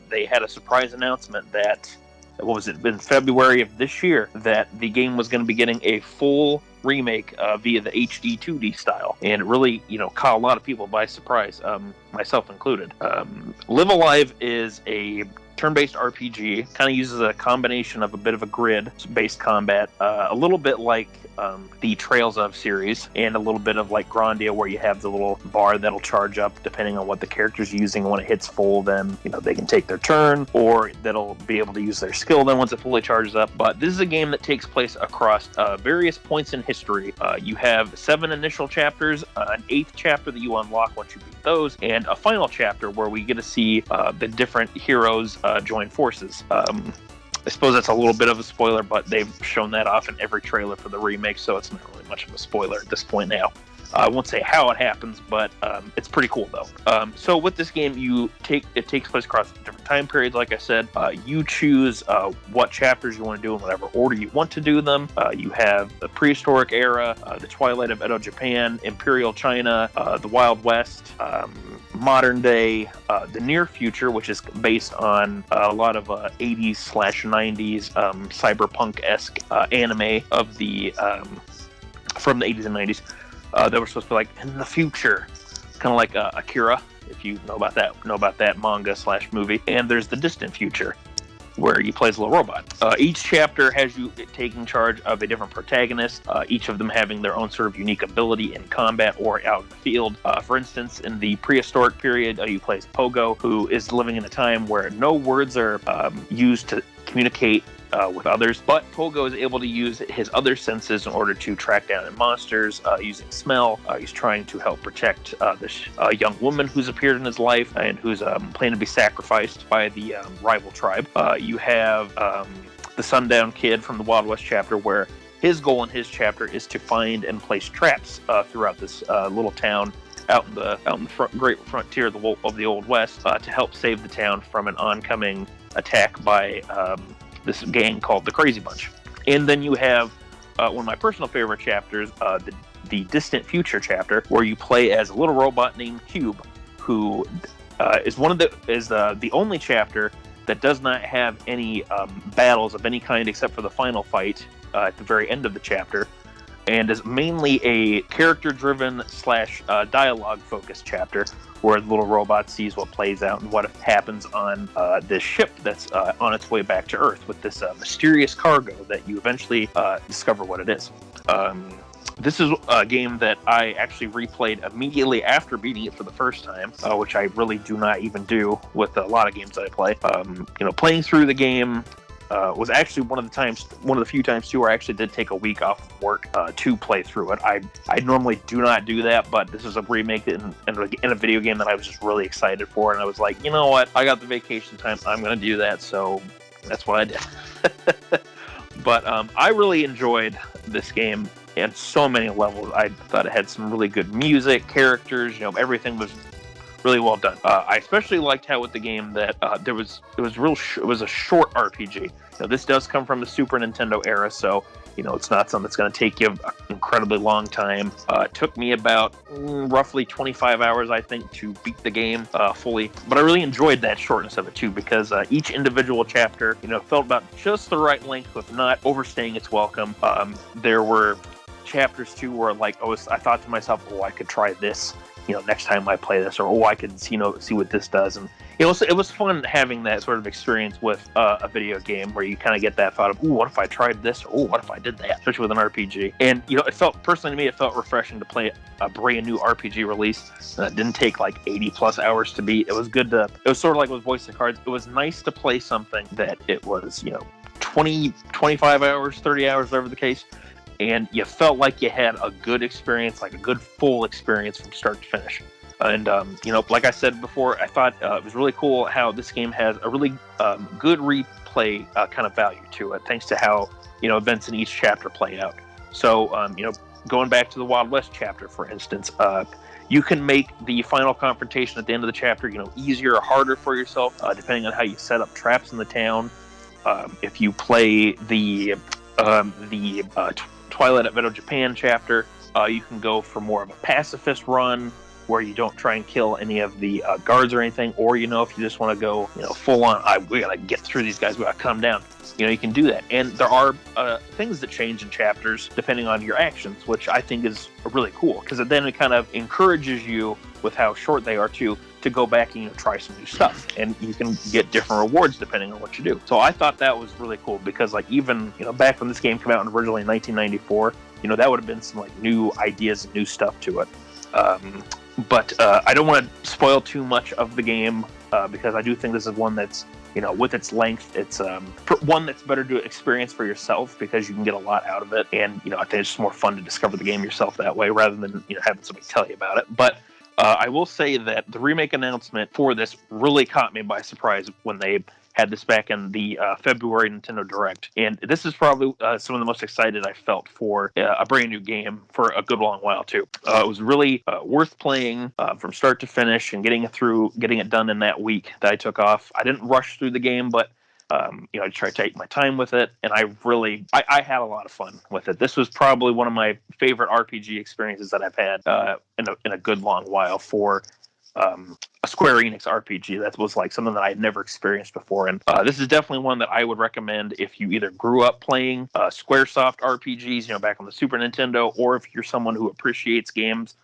they had a surprise announcement that, in February of this year, that the game was going to be getting a full remake via the HD 2D style. And it really, caught a lot of people by surprise, myself included. Live Alive is a turn-based RPG, kind of uses a combination of a bit of a grid-based combat, a little bit like the Trails of series, and a little bit of like Grandia, where you have the little bar that'll charge up depending on what the character's using. When it hits full, then they can take their turn, or that'll be able to use their skill then once it fully charges up. But this is a game that takes place across various points in history. You have 7 initial chapters, an 8th chapter that you unlock once you beat those, and a final chapter where we get to see the different heroes join forces. I suppose that's a little bit of a spoiler, but they've shown that off in every trailer for the remake, so it's not really much of a spoiler at this point now. I won't say how it happens, but it's pretty cool though. So with this game, it takes place across different time periods. Like I said, you choose what chapters you want to do in whatever order you want to do them. You have the prehistoric era, the twilight of Edo Japan, Imperial China, the Wild West, modern day, the near future, which is based on a lot of 80s/90s cyberpunk-esque anime of the from the 80s and 90s. That were supposed to be like in the future, kind of like Akira, if you know about that manga/movie. And there's the distant future, where you play as a little robot. Each chapter has you taking charge of a different protagonist, each of them having their own sort of unique ability in combat or out in the field. For instance, in the prehistoric period, you play as Pogo, who is living in a time where no words are used to communicate with others, but Pogo is able to use his other senses in order to track down monsters using smell. He's trying to help protect this young woman who's appeared in his life and who's planning to be sacrificed by the rival tribe. You have the Sundown Kid from the Wild West chapter, where his goal in his chapter is to find and place traps throughout this little town out in the great frontier of the Old West to help save the town from an oncoming attack by this gang called the Crazy Bunch. And then you have one of my personal favorite chapters, the Distant Future chapter, where you play as a little robot named Cube, who is the only chapter that does not have any battles of any kind except for the final fight at the very end of the chapter, and is mainly a character-driven / dialogue-focused chapter, where the little robot sees what plays out and what happens on this ship that's on its way back to Earth with this mysterious cargo that you eventually discover what it is. This is a game that I actually replayed immediately after beating it for the first time, which I really do not even do with a lot of games that I play. Playing through the game was actually one of the few times too where I actually did take a week off of work to play through it. I normally do not do that, but this is a remake in a video game that I was just really excited for, and I was like, you know what, I got the vacation time, I'm going to do that, so that's what I did. But I really enjoyed this game on so many levels. I thought it had some really good music, characters, everything was really well done. I especially liked how with the game that it was a short RPG. This does come from the Super Nintendo era, so it's not something that's going to take you an incredibly long time. It took me about roughly 25 hours, I think, to beat the game fully. But I really enjoyed that shortness of it too, because each individual chapter, felt about just the right length with not overstaying its welcome. There were chapters too where I thought to myself, I could try this next time I play this, or I could see what this does. And it was fun having that sort of experience with a video game where you kind of get that thought of, what if I tried this, or what if I did that, especially with an RPG. And it felt, personally to me, it felt refreshing to play a brand new RPG release that didn't take like 80 plus hours to beat. It was good it was sort of like with Voice of Cards, it was nice to play something that it was 20, 25 hours, 30 hours, whatever the case, and you felt like you had a good experience, like a good full experience from start to finish. And, like I said before, I thought it was really cool how this game has a really good gameplay kind of value to it, thanks to how events in each chapter play out. So going back to the Wild West chapter, for instance, you can make the final confrontation at the end of the chapter, easier or harder for yourself, depending on how you set up traps in the town. If you play the Twilight at Meadow Japan chapter, you can go for more of a pacifist run where you don't try and kill any of the guards or anything, or if you just want to go full on, we gotta get through these guys, we gotta calm down, you can do that. And there are things that change in chapters depending on your actions, which I think is really cool, because then it kind of encourages you, with how short they are to go back and try some new stuff, and you can get different rewards depending on what you do. So I thought that was really cool, because even back when this game came out originally in 1994, that would have been some new ideas and new stuff to it. But I don't want to spoil too much of the game, because I do think this is one that's, with its length, it's one that's better to experience for yourself, because you can get a lot out of it. And, I think it's just more fun to discover the game yourself that way, rather than, having somebody tell you about it. But I will say that the remake announcement for this really caught me by surprise when they had this back in the February Nintendo Direct. And this is probably some of the most excited I felt for a brand new game for a good long while, too. It was really worth playing from start to finish, and getting it done in that week that I took off. I didn't rush through the game, but I tried to take my time with it, and I had a lot of fun with it. This was probably one of my favorite RPG experiences that I've had in a good long while for a Square Enix RPG. That was something that I had never experienced before, and this is definitely one that I would recommend if you either grew up playing Squaresoft RPGs, back on the Super Nintendo, or if you're someone who appreciates games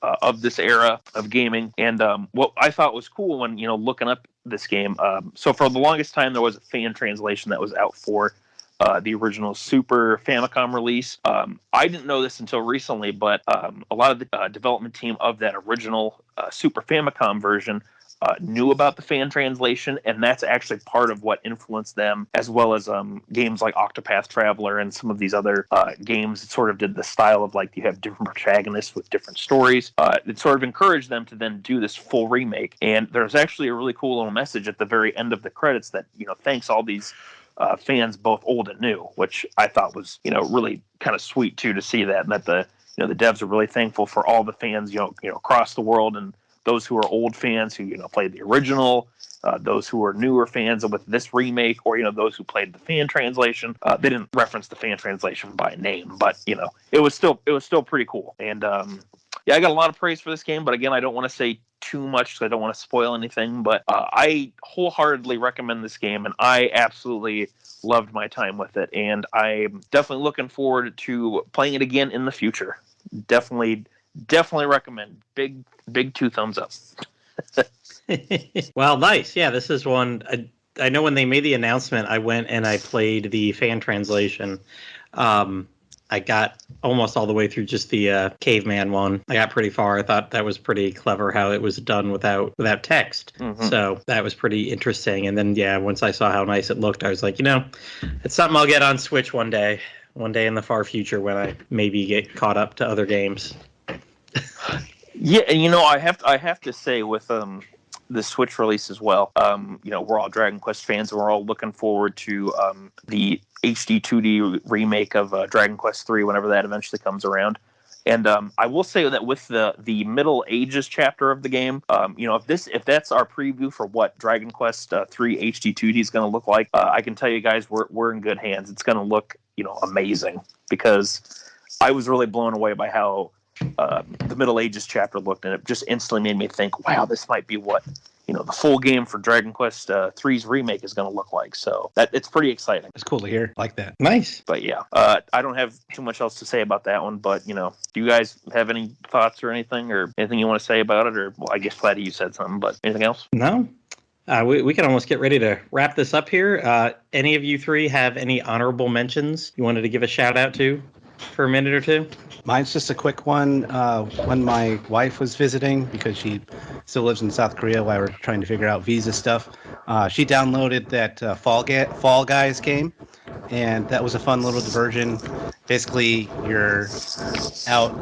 of this era of gaming. And what I thought was cool when looking up this game, so for the longest time there was a fan translation that was out for the original Super Famicom release. I didn't know this until recently, but a lot of the development team of that original Super Famicom version knew about the fan translation, and that's actually part of what influenced them, as well as games like Octopath Traveler and some of these other games that sort of did the style of you have different protagonists with different stories. It sort of encouraged them to then do this full remake, and there's actually a really cool little message at the very end of the credits that thanks all these fans, both old and new, which I thought was really kind of sweet too, to see that, and that the devs are really thankful for all the fans across the world, and those who are old fans who played the original, those who are newer fans with this remake, or those who played the fan translation. They didn't reference the fan translation by name, but it was still pretty cool. And I got a lot of praise for this game, but again, I don't want to say too much because I don't want to spoil anything. But I wholeheartedly recommend this game, and I absolutely loved my time with it, and I'm definitely looking forward to playing it again in the future. Definitely recommend. Big 2 thumbs up. Well, nice. Yeah, this is one. I know when they made the announcement, I went and I played the fan translation. I got almost all the way through just the caveman one. I got pretty far. I thought that was pretty clever how it was done without text. Mm-hmm. So that was pretty interesting. And then, once I saw how nice it looked, I was like, it's something I'll get on Switch one day in the far future when I maybe get caught up to other games. Yeah, and I have to say with the Switch release as well, we're all Dragon Quest fans, and we're all looking forward to the HD 2D remake of Dragon Quest 3 whenever that eventually comes around. And I will say that with the Middle Ages chapter of the game, if that's our preview for what Dragon Quest 3 HD 2D is going to look like, I can tell you guys we're in good hands. It's going to look amazing, because I was really blown away by how the Middle Ages chapter looked, and it just instantly made me think, wow, this might be what the full game for Dragon Quest 3's remake is going to look like. So it's pretty exciting. It's cool to hear. Like that. Nice. But I don't have too much else to say about that one. But do you guys have any thoughts or anything you want to say about it? Or, well, I guess Platy, you said something, but anything else? No. We can almost get ready to wrap this up here. Any of you three have any honorable mentions you wanted to give a shout out to for a minute or two? Mine's just a quick one. When my wife was visiting, because she still lives in South Korea while we're trying to figure out visa stuff, she downloaded that Fall Guys game, and that was a fun little diversion. basically you're out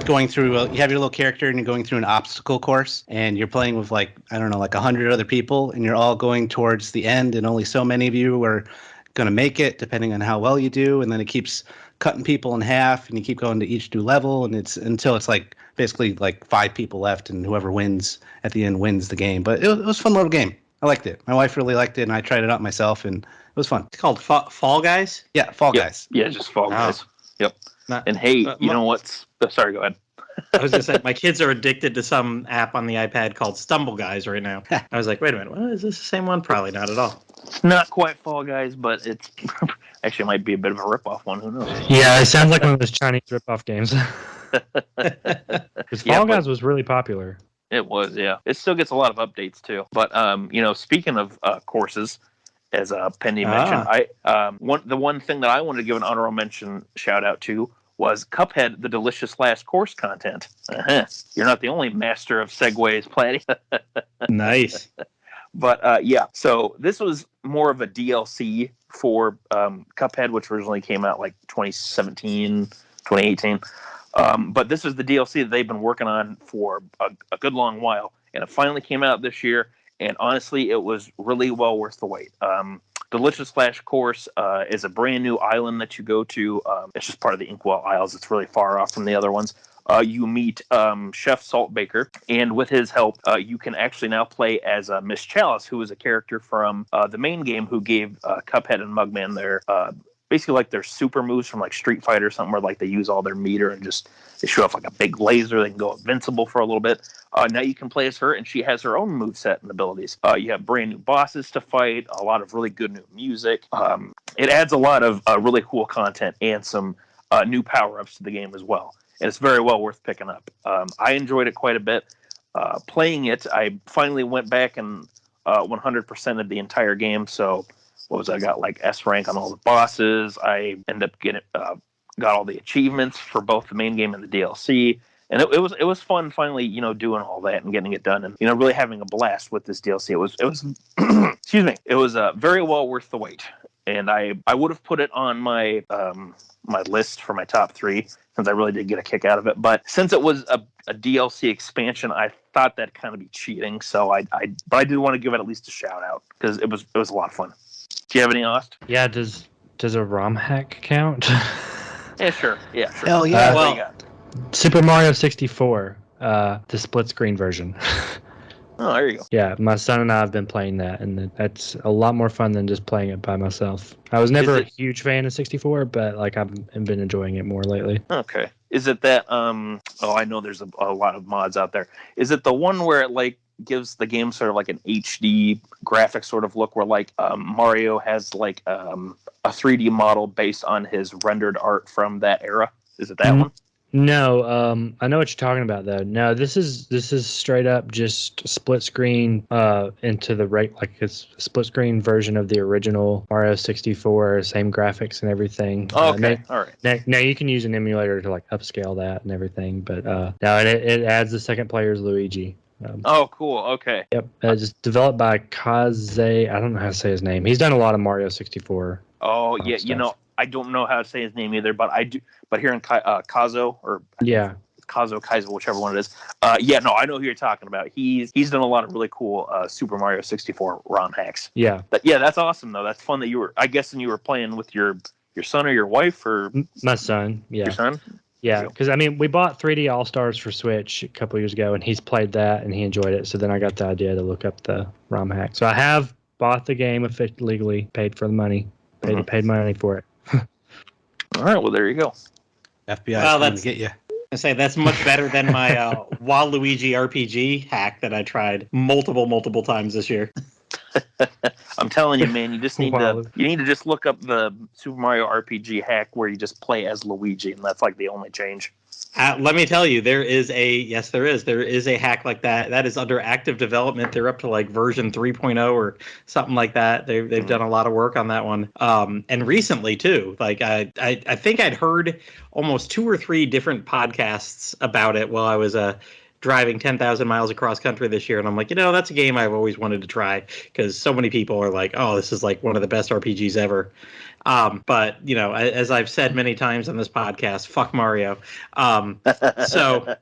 going through. You have your little character, and you're going through an obstacle course, and you're playing with like 100 other people, and you're all going towards the end, and only so many of you are going to make it, depending on how well you do, and then it keeps cutting people in half, and you keep going to each new level, and it's until it's like basically like 5 people left, and whoever wins at the end wins the game. But it was a fun little game. I liked it. My wife really liked it, and I tried it out myself, and it was fun. It's called Fall Guys. Yeah, Fall Yep. Guys. Yeah, just Fall Guys. Yep. Not- And hey, you know what's? Oh, sorry, go ahead. I was gonna say my kids are addicted to some app on the iPad called Stumble Guys right now. I was like, wait a minute, what, is this the same one? Probably not at all. It's not quite Fall Guys, but it's actually might be a bit of a rip-off one. Who knows? Yeah, it sounds like one of those Chinese rip-off games. Because Yeah, Fall but- Guys was really popular. It was, yeah. It still gets a lot of updates too. But speaking of courses, as Pendy mentioned, the one thing that I wanted to give an honorable mention shout out to was Cuphead: The Delicious Last Course content. You're not the only master of segues, Platy. Nice. But so this was more of a DLC for Cuphead, which originally came out like 2017, 2018. But this is the DLC that they've been working on for a good long while, and it finally came out this year. And honestly, it was really well worth the wait. Delicious Last Course is a brand new island that you go to. It's just part of the Inkwell Isles. It's really far off from the other ones. You meet Chef Saltbaker, and with his help, you can actually now play as Miss Chalice, who is a character from the main game who gave Cuphead and Mugman their basically like their super moves from like Street Fighter or something, where like they use all their meter and just they shoot off like a big laser. They can go invincible for a little bit. Now you can play as her, and she has her own moveset and abilities. You have brand new bosses to fight, a lot of really good new music. It adds a lot of really cool content and some new power-ups to the game as well. And it's very well worth picking up. I enjoyed it quite a bit. Playing it, I finally went back and 100% of the entire game. So I got like S rank on all the bosses. I ended up getting got all the achievements for both the main game and the DLC. And it was fun finally, doing all that and getting it done, and really having a blast with this DLC. It was excuse me. It was very well worth the wait. And I would have put it on my my list for my top 3, since I really did get a kick out of it. But since it was a DLC expansion, I thought that'd kind of be cheating. So I did want to give it at least a shout out, because it was a lot of fun. Do you have any, Aust? Yeah, does a ROM hack count? Yeah, sure. Yeah, sure. Hell yeah. What do you got? Super Mario 64, the split screen version. Oh, there you go. Yeah, my son and I have been playing that, and that's a lot more fun than just playing it by myself. I was never a huge fan of 64, but like I've been enjoying it more lately. Okay. Is it that I know there's a lot of mods out there. Is it the one where it like gives the game sort of like an HD graphic sort of look, where like Mario has like a 3D model based on his rendered art from that era? Is it that one? No, I know what you're talking about though. No, this is straight up just split screen into the like it's a split screen version of the original Mario 64, same graphics and everything. Okay, all right. Now you can use an emulator to like upscale that and everything, but now it adds the second player as Luigi. Oh, cool. Okay. Yep, it's developed by Kaze. I don't know how to say his name. He's done a lot of Mario 64. Oh yeah, stuff. I don't know how to say his name either, but I do. But here in Kazo, or Yeah. Kaizo, whichever one it is. I know who you're talking about. He's done a lot of really cool Super Mario 64 ROM hacks. Yeah. That's awesome though. That's fun that you were playing with your son or your wife or My son. Yeah. your son. Yeah, because we bought 3D All Stars for Switch a couple years ago, and he's played that and he enjoyed it. So then I got the idea to look up the ROM hack. So I have bought the game legally, paid for the money, paid money for it. All right, well there you go. FBI Well, coming to get you. I say that's much better than my Waluigi RPG hack that I tried multiple times this year. I'm telling you, man, you just need Wow. to just look up the Super Mario RPG hack where you just play as Luigi, and that's like the only change. Let me tell you, there is a hack like that. That is under active development. They're up to like version 3.0 or something like that. They've done a lot of work on that one. And recently too, like I think I'd heard almost 2 or 3 different podcasts about it while I was driving 10,000 miles across country this year, and I'm like, that's a game I've always wanted to try because so many people are like, oh, this is like one of the best RPGs ever. But as I've said many times on this podcast, fuck Mario. So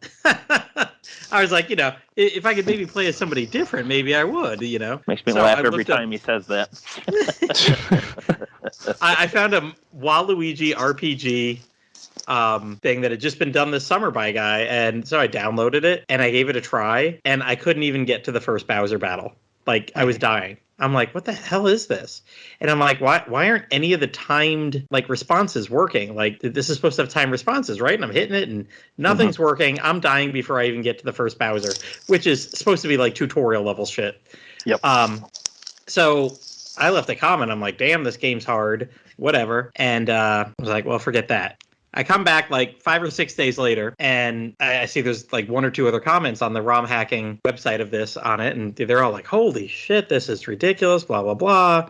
I was like, if I could maybe play as somebody different, maybe I would. Makes me So laugh I every looked up- time he says that. I found a Waluigi RPG thing that had just been done this summer by a guy, and so I downloaded it and I gave it a try, and I couldn't even get to the first Bowser battle. Like, I was dying. I'm like, what the hell is this? And I'm like, why aren't any of the timed responses working? Like, this is supposed to have timed responses, right? And I'm hitting it and nothing's working. I'm dying before I even get to the first Bowser, which is supposed to be like tutorial level shit. Yep. So I left a comment. I'm like, damn, this game's hard. Whatever. And I was like, well, forget that. I come back like 5 or 6 days later, and I see there's like 1 or 2 other comments on the ROM hacking website of this on it, and they're all like, holy shit, this is ridiculous, blah, blah, blah.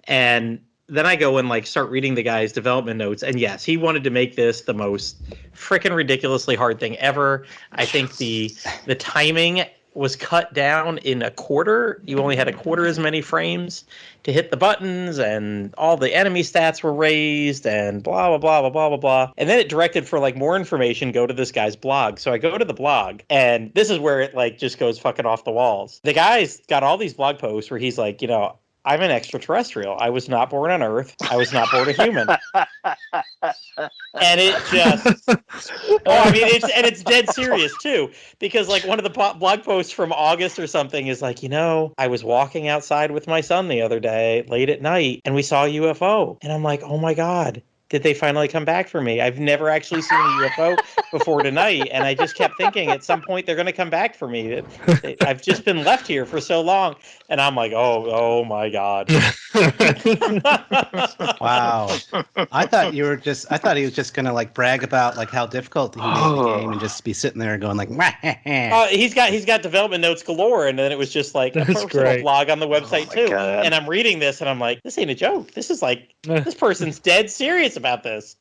And then I go and like start reading the guy's development notes, and yes, he wanted to make this the most freaking ridiculously hard thing ever. I think the timing was cut down in a quarter. You only had a quarter as many frames to hit the buttons, and all the enemy stats were raised, and blah, blah, blah, blah, blah, blah, blah. And then it directed for like more information, go to this guy's blog. So I go to the blog, and this is where it like just goes fucking off the walls. The guy's got all these blog posts where he's like, I'm an extraterrestrial. I was not born on Earth. I was not born a human. And it just, it's dead serious too, because like one of the blog posts from August or something is like, I was walking outside with my son the other day late at night and we saw a UFO. And I'm like, oh my God. Did they finally come back for me? I've never actually seen a UFO before tonight, and I just kept thinking at some point they're going to come back for me. I've just been left here for so long, and I'm like, oh my God. Wow. I thought he was just going to like brag about like how difficult he made the game and just be sitting there going like, he's got development notes galore, and then it was just like a personal blog on the website too. God. And I'm reading this, and I'm like, this ain't a joke. This is like this person's dead serious about this,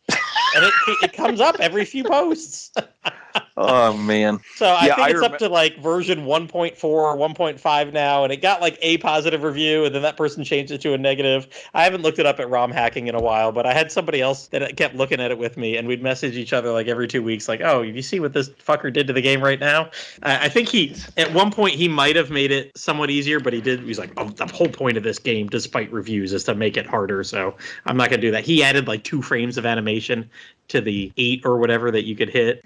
and it comes up every few posts. Oh man! So I think it's up to like version 1.4 or 1.5 now, and it got like a positive review, and then that person changed it to a negative. I haven't looked it up at ROM hacking in a while, but I had somebody else that kept looking at it with me, and we'd message each other like every 2 weeks, like, "Oh, you see what this fucker did to the game right now?" I think at one point he might have made it somewhat easier, but he's like, "Oh, the whole point of this game, despite reviews, is to make it harder." So I'm not gonna do that. He added like 2 frames of animation to the 8 or whatever that you could hit.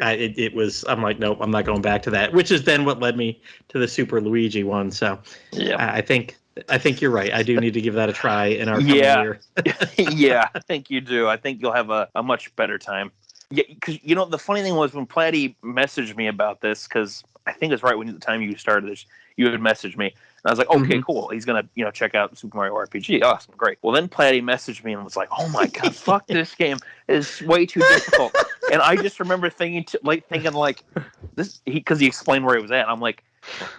I'm like, nope, I'm not going back to that, which is then what led me to the Super Luigi one. So yeah, I think you're right. I do need to give that a try in our coming year. Yeah, I think you do. I think you'll have a much better time. Yeah, because the funny thing was when Plattym messaged me about this, because I think it's right when the time you started this, you had messaged me. And I was like, okay, cool. He's going to, check out Super Mario RPG. Awesome, great. Well, then Plattym messaged me and was like, oh my God, fuck this game. It's way too difficult. And I just remember thinking this, because he explained where he was at. And I'm like,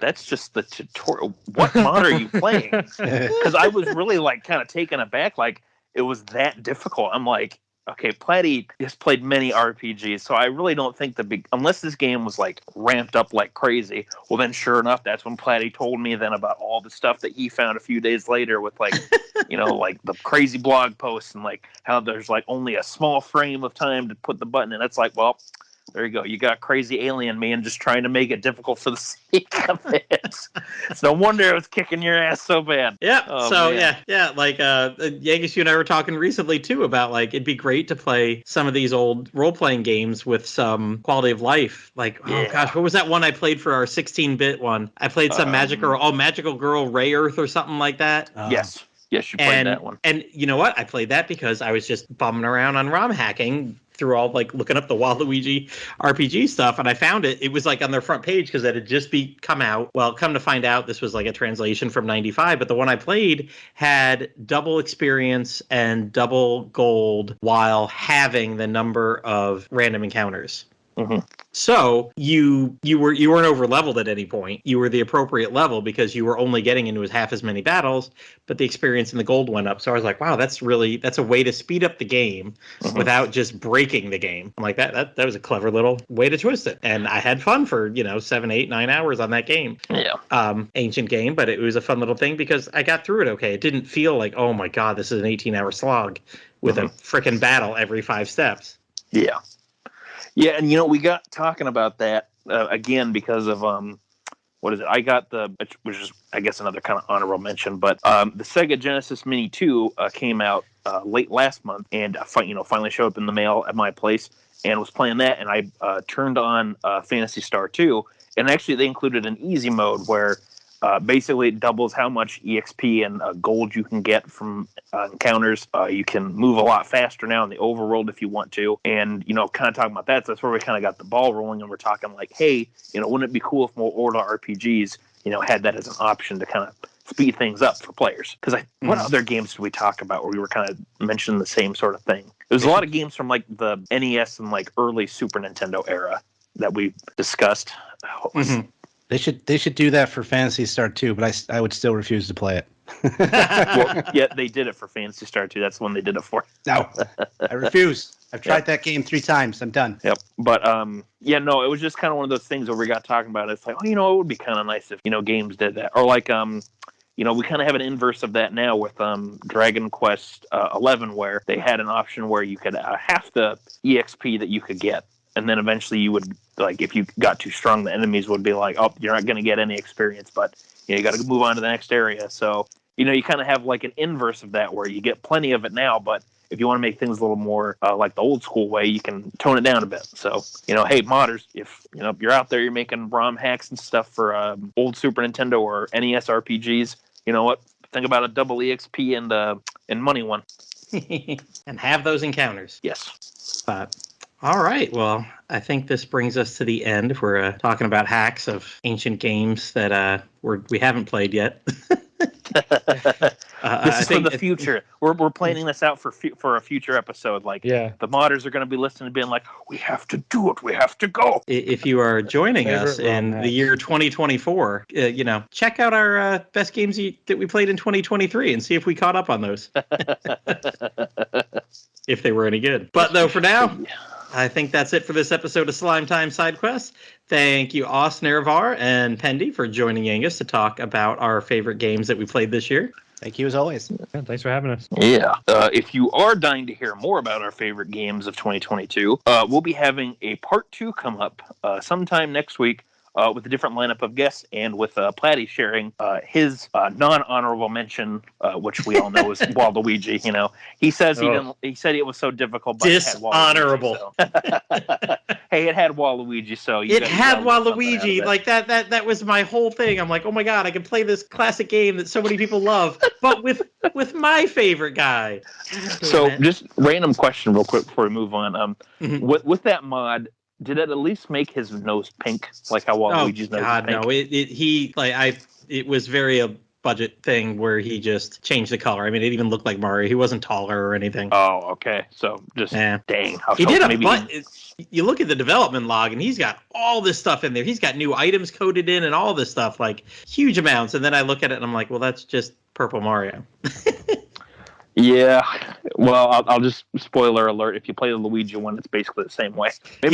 that's just the tutorial. What mod are you playing? Because I was really like kind of taken aback, like it was that difficult. I'm like, okay, Plattym has played many RPGs, so I really don't think unless this game was like ramped up like crazy. Well, then sure enough, that's when Plattym told me then about all the stuff that he found a few days later with like, like the crazy blog posts and like how there's like only a small frame of time to put the button in. It's like, well, there you go. You got crazy alien man just trying to make it difficult for the sake of it. It's no wonder it was kicking your ass so bad. Yeah. Yeah. Like Yangus, you and I were talking recently too about like it'd be great to play some of these old role-playing games with some quality of life. Like, oh gosh, what was that one I played for our 16-bit one? I played some Magical Girl Ray Earth or something like that. Yes. Yes, you played that one. And you know what? I played that because I was just bumming around on ROM hacking through all like looking up the Waluigi RPG stuff, and I found it. It was like on their front page because it had just come out. Well, come to find out, this was like a translation from '95, but the one I played had double experience and double gold while having the number of random encounters. Mhm. So you weren't over leveled at any point. You were the appropriate level because you were only getting into half as many battles, but the experience in the gold went up. So I was like, wow, that's a way to speed up the game without just breaking the game. I'm like, that was a clever little way to twist it. And I had fun for 7, 8, 9 hours on that game. Yeah. Ancient game, but it was a fun little thing because I got through it okay. It didn't feel like, oh my god, this is an 18-hour slog with a freaking battle every 5 steps. Yeah. Yeah, and we got talking about that again because of what is it? I got which is I guess another kind of honorable mention, but the Sega Genesis Mini 2 came out late last month, and finally showed up in the mail at my place, and was playing that, and I turned on Phantasy Star 2, and actually they included an easy mode where basically it doubles how much EXP and gold you can get from encounters. You can move a lot faster now in the overworld if you want to. And, kind of talking about that, so that's where we kind of got the ball rolling, and we're talking like, hey, wouldn't it be cool if more older RPGs, had that as an option to kind of speed things up for players? Because what other games did we talk about where we were kind of mentioning the same sort of thing? There's a lot of games from like the NES and like early Super Nintendo era that we discussed. They should do that for Phantasy Star 2, but I would still refuse to play it. Well, yeah, they did it for Phantasy Star 2. That's when they did it for. No, I refuse. I've tried that game 3 times. I'm done. Yep. But it was just kind of one of those things where we got talking about it. It's like, it would be kind of nice if games did that, or like we kind of have an inverse of that now with Dragon Quest 11, where they had an option where you could half the EXP that you could get. And then eventually you would, like, if you got too strong, the enemies would be like, oh, you're not going to get any experience, but you got to move on to the next area. So, you kind of have like an inverse of that where you get plenty of it now, but if you want to make things a little more like the old school way, you can tone it down a bit. So, hey, modders, if you're out there, you're making ROM hacks and stuff for old Super Nintendo or NES RPGs, you know what? Think about a double EXP and money one. And have those encounters. Yes. All right. Well, I think this brings us to the end. If we're talking about hacks of ancient games that we haven't played yet. This is for the future. We're planning this out for a future episode. Like, the modders are going to be listening and being like, we have to do it. We have to go. If you are joining us in the year 2024, check out our best games that we played in 2023 and see if we caught up on those. If they were any good. But though, for now, I think that's it for this episode of Slime Time Sidequest. Thank you, AustNerevar and Pendy, for joining Yangus to talk about our favorite games that we played this year. Thank you, as always. Yeah, thanks for having us. Yeah. If you are dying to hear more about our favorite games of 2022, we'll be having a part 2 come up sometime next week. With a different lineup of guests, and with Platy sharing his non-honorable mention, which we all know is Waluigi. He says he said it was so difficult, but dishonorable. It had Waluigi, so. Hey, it had Waluigi, so it had Waluigi. Like that was my whole thing. I'm like, oh my god, I can play this classic game that so many people love, but with my favorite guy. So, just random question, real quick before we move on. With that mod, did it at least make his nose pink, like how Waluigi's nose is pink? No. It was very a budget thing where he just changed the color. I mean, it even looked like Mario. He wasn't taller or anything. Oh, okay. So just dang. He did you look at the development log, and he's got all this stuff in there. He's got new items coded in and all this stuff, like huge amounts. And then I look at it and I'm like, well, that's just Purple Mario. Yeah, well, I'll just spoiler alert. If you play the Luigi one, it's basically the same way. No.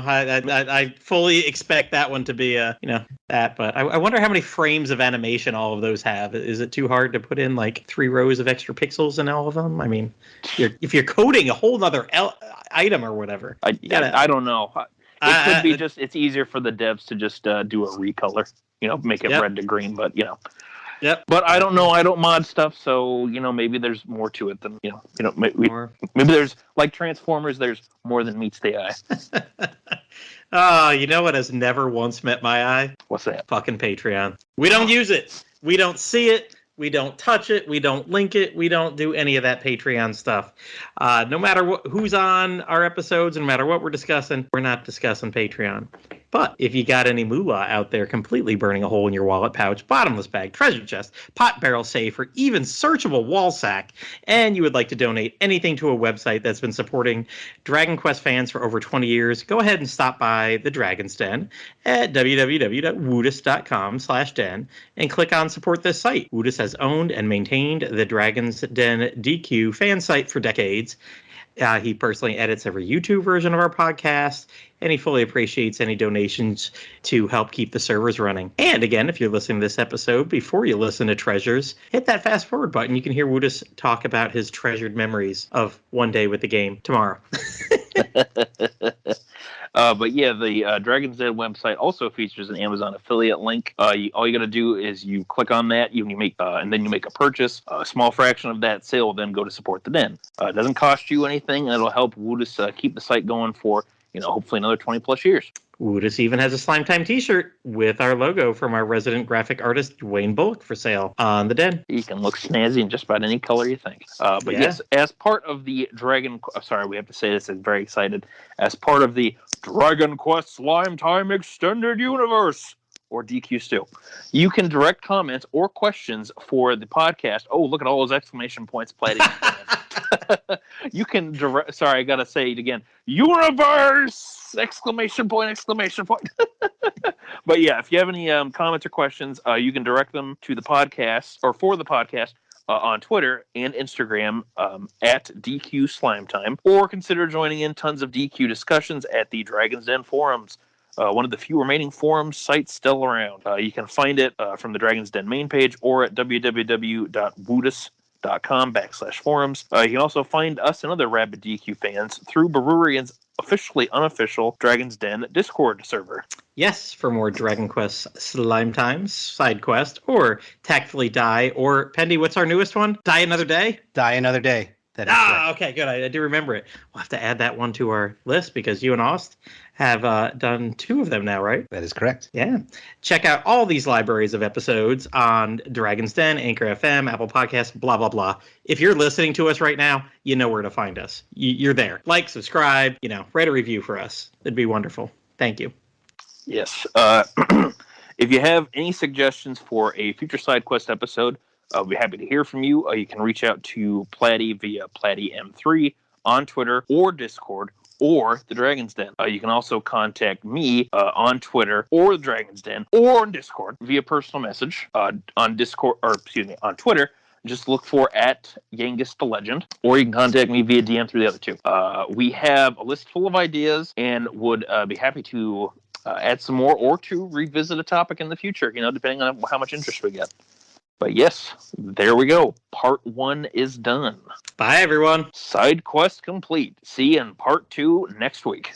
I fully expect that one to be that. But I wonder how many frames of animation all of those have. Is it too hard to put in like 3 rows of extra pixels in all of them? I mean, if you're coding a whole other item or whatever, I don't know. It could be just it's easier for the devs to just do a recolor, make it red to green, but Yep. But I don't know. I don't mod stuff, so maybe there's more to it than maybe there's like Transformers. There's more than meets the eye. Oh, you know what has never once met my eye? What's that? Fucking Patreon. We don't use it. We don't see it. We don't touch it. We don't link it. We don't do any of that Patreon stuff. No matter who's on our episodes, and no matter what we're discussing, we're not discussing Patreon. But if you got any moolah out there completely burning a hole in your wallet pouch, bottomless bag, treasure chest, pot barrel safe, or even searchable wall sack, and you would like to donate anything to a website that's been supporting Dragon Quest fans for over 20 years, go ahead and stop by the Dragon's Den at www.woodus.com/den and click on support this site. Woodus has owned and maintained the Dragon's Den DQ fan site for decades. He personally edits every YouTube version of our podcast, and he fully appreciates any donations to help keep the servers running. And again, if you're listening to this episode before you listen to Treasures, hit that fast forward button. You can hear Woodus talk about his treasured memories of one day with the game tomorrow. But yeah, the Dragon's Den website also features an Amazon affiliate link. All you got to do is you click on that, you make, and then you make a purchase. A small fraction of that sale will then go to support the Den. It doesn't cost you anything, and it'll help Woodus keep the site going for hopefully another 20 plus years. Woodus even has a Slime Time t-shirt with our logo from our resident graphic artist, Dwayne Bullock, for sale on the Den. You can look snazzy in just about any color you think. But yes, as part of the we have to say this, I'm very excited. As part of the Dragon Quest Slime Time Extended Universe, or DQ2, you can direct comments or questions for the podcast. Oh, look at all those exclamation points, Plattym. You can direct. Sorry, I gotta say it again. Universe! Exclamation point! Exclamation point! But yeah, if you have any comments or questions, you can direct them to the podcast or for the podcast on Twitter and Instagram at DQ Slime Time, or consider joining in tons of DQ discussions at the Dragon's Den forums. One of the few remaining forum sites still around. You can find it from the Dragon's Den main page or at www.woodus.com/forums. You can also find us and other rabid DQ fans through Berurian's officially unofficial Dragon's Den Discord server. Yes, for more Dragon Quest Slime Times, Sidequest, or Tactfully Die, or Pendy, what's our newest one? Die Another Day? Die Another Day. That is correct. Okay, good. I do remember it. We'll have to add that one to our list because you and Aust have done 2 of them now, right? That is correct. Yeah. Check out all these libraries of episodes on Dragon's Den, Anchor FM, Apple Podcasts, blah, blah, blah. If you're listening to us right now, you know where to find us. You're there. Like, subscribe, write a review for us. It'd be wonderful. Thank you. Yes. If you have any suggestions for a future SideQuest episode, I'll be happy to hear from you. You can reach out to Platty via Plattym3 on Twitter or Discord or the Dragon's Den. You can also contact me on Twitter or the Dragon's Den or on Discord via personal message on Twitter. Just look for at Yangus the Legend, or you can contact me via DM through the other 2. We have a list full of ideas and would be happy to add some more or to revisit a topic in the future, depending on how much interest we get. But yes, there we go. Part 1 is done. Bye, everyone. Side quest complete. See you in part 2 next week.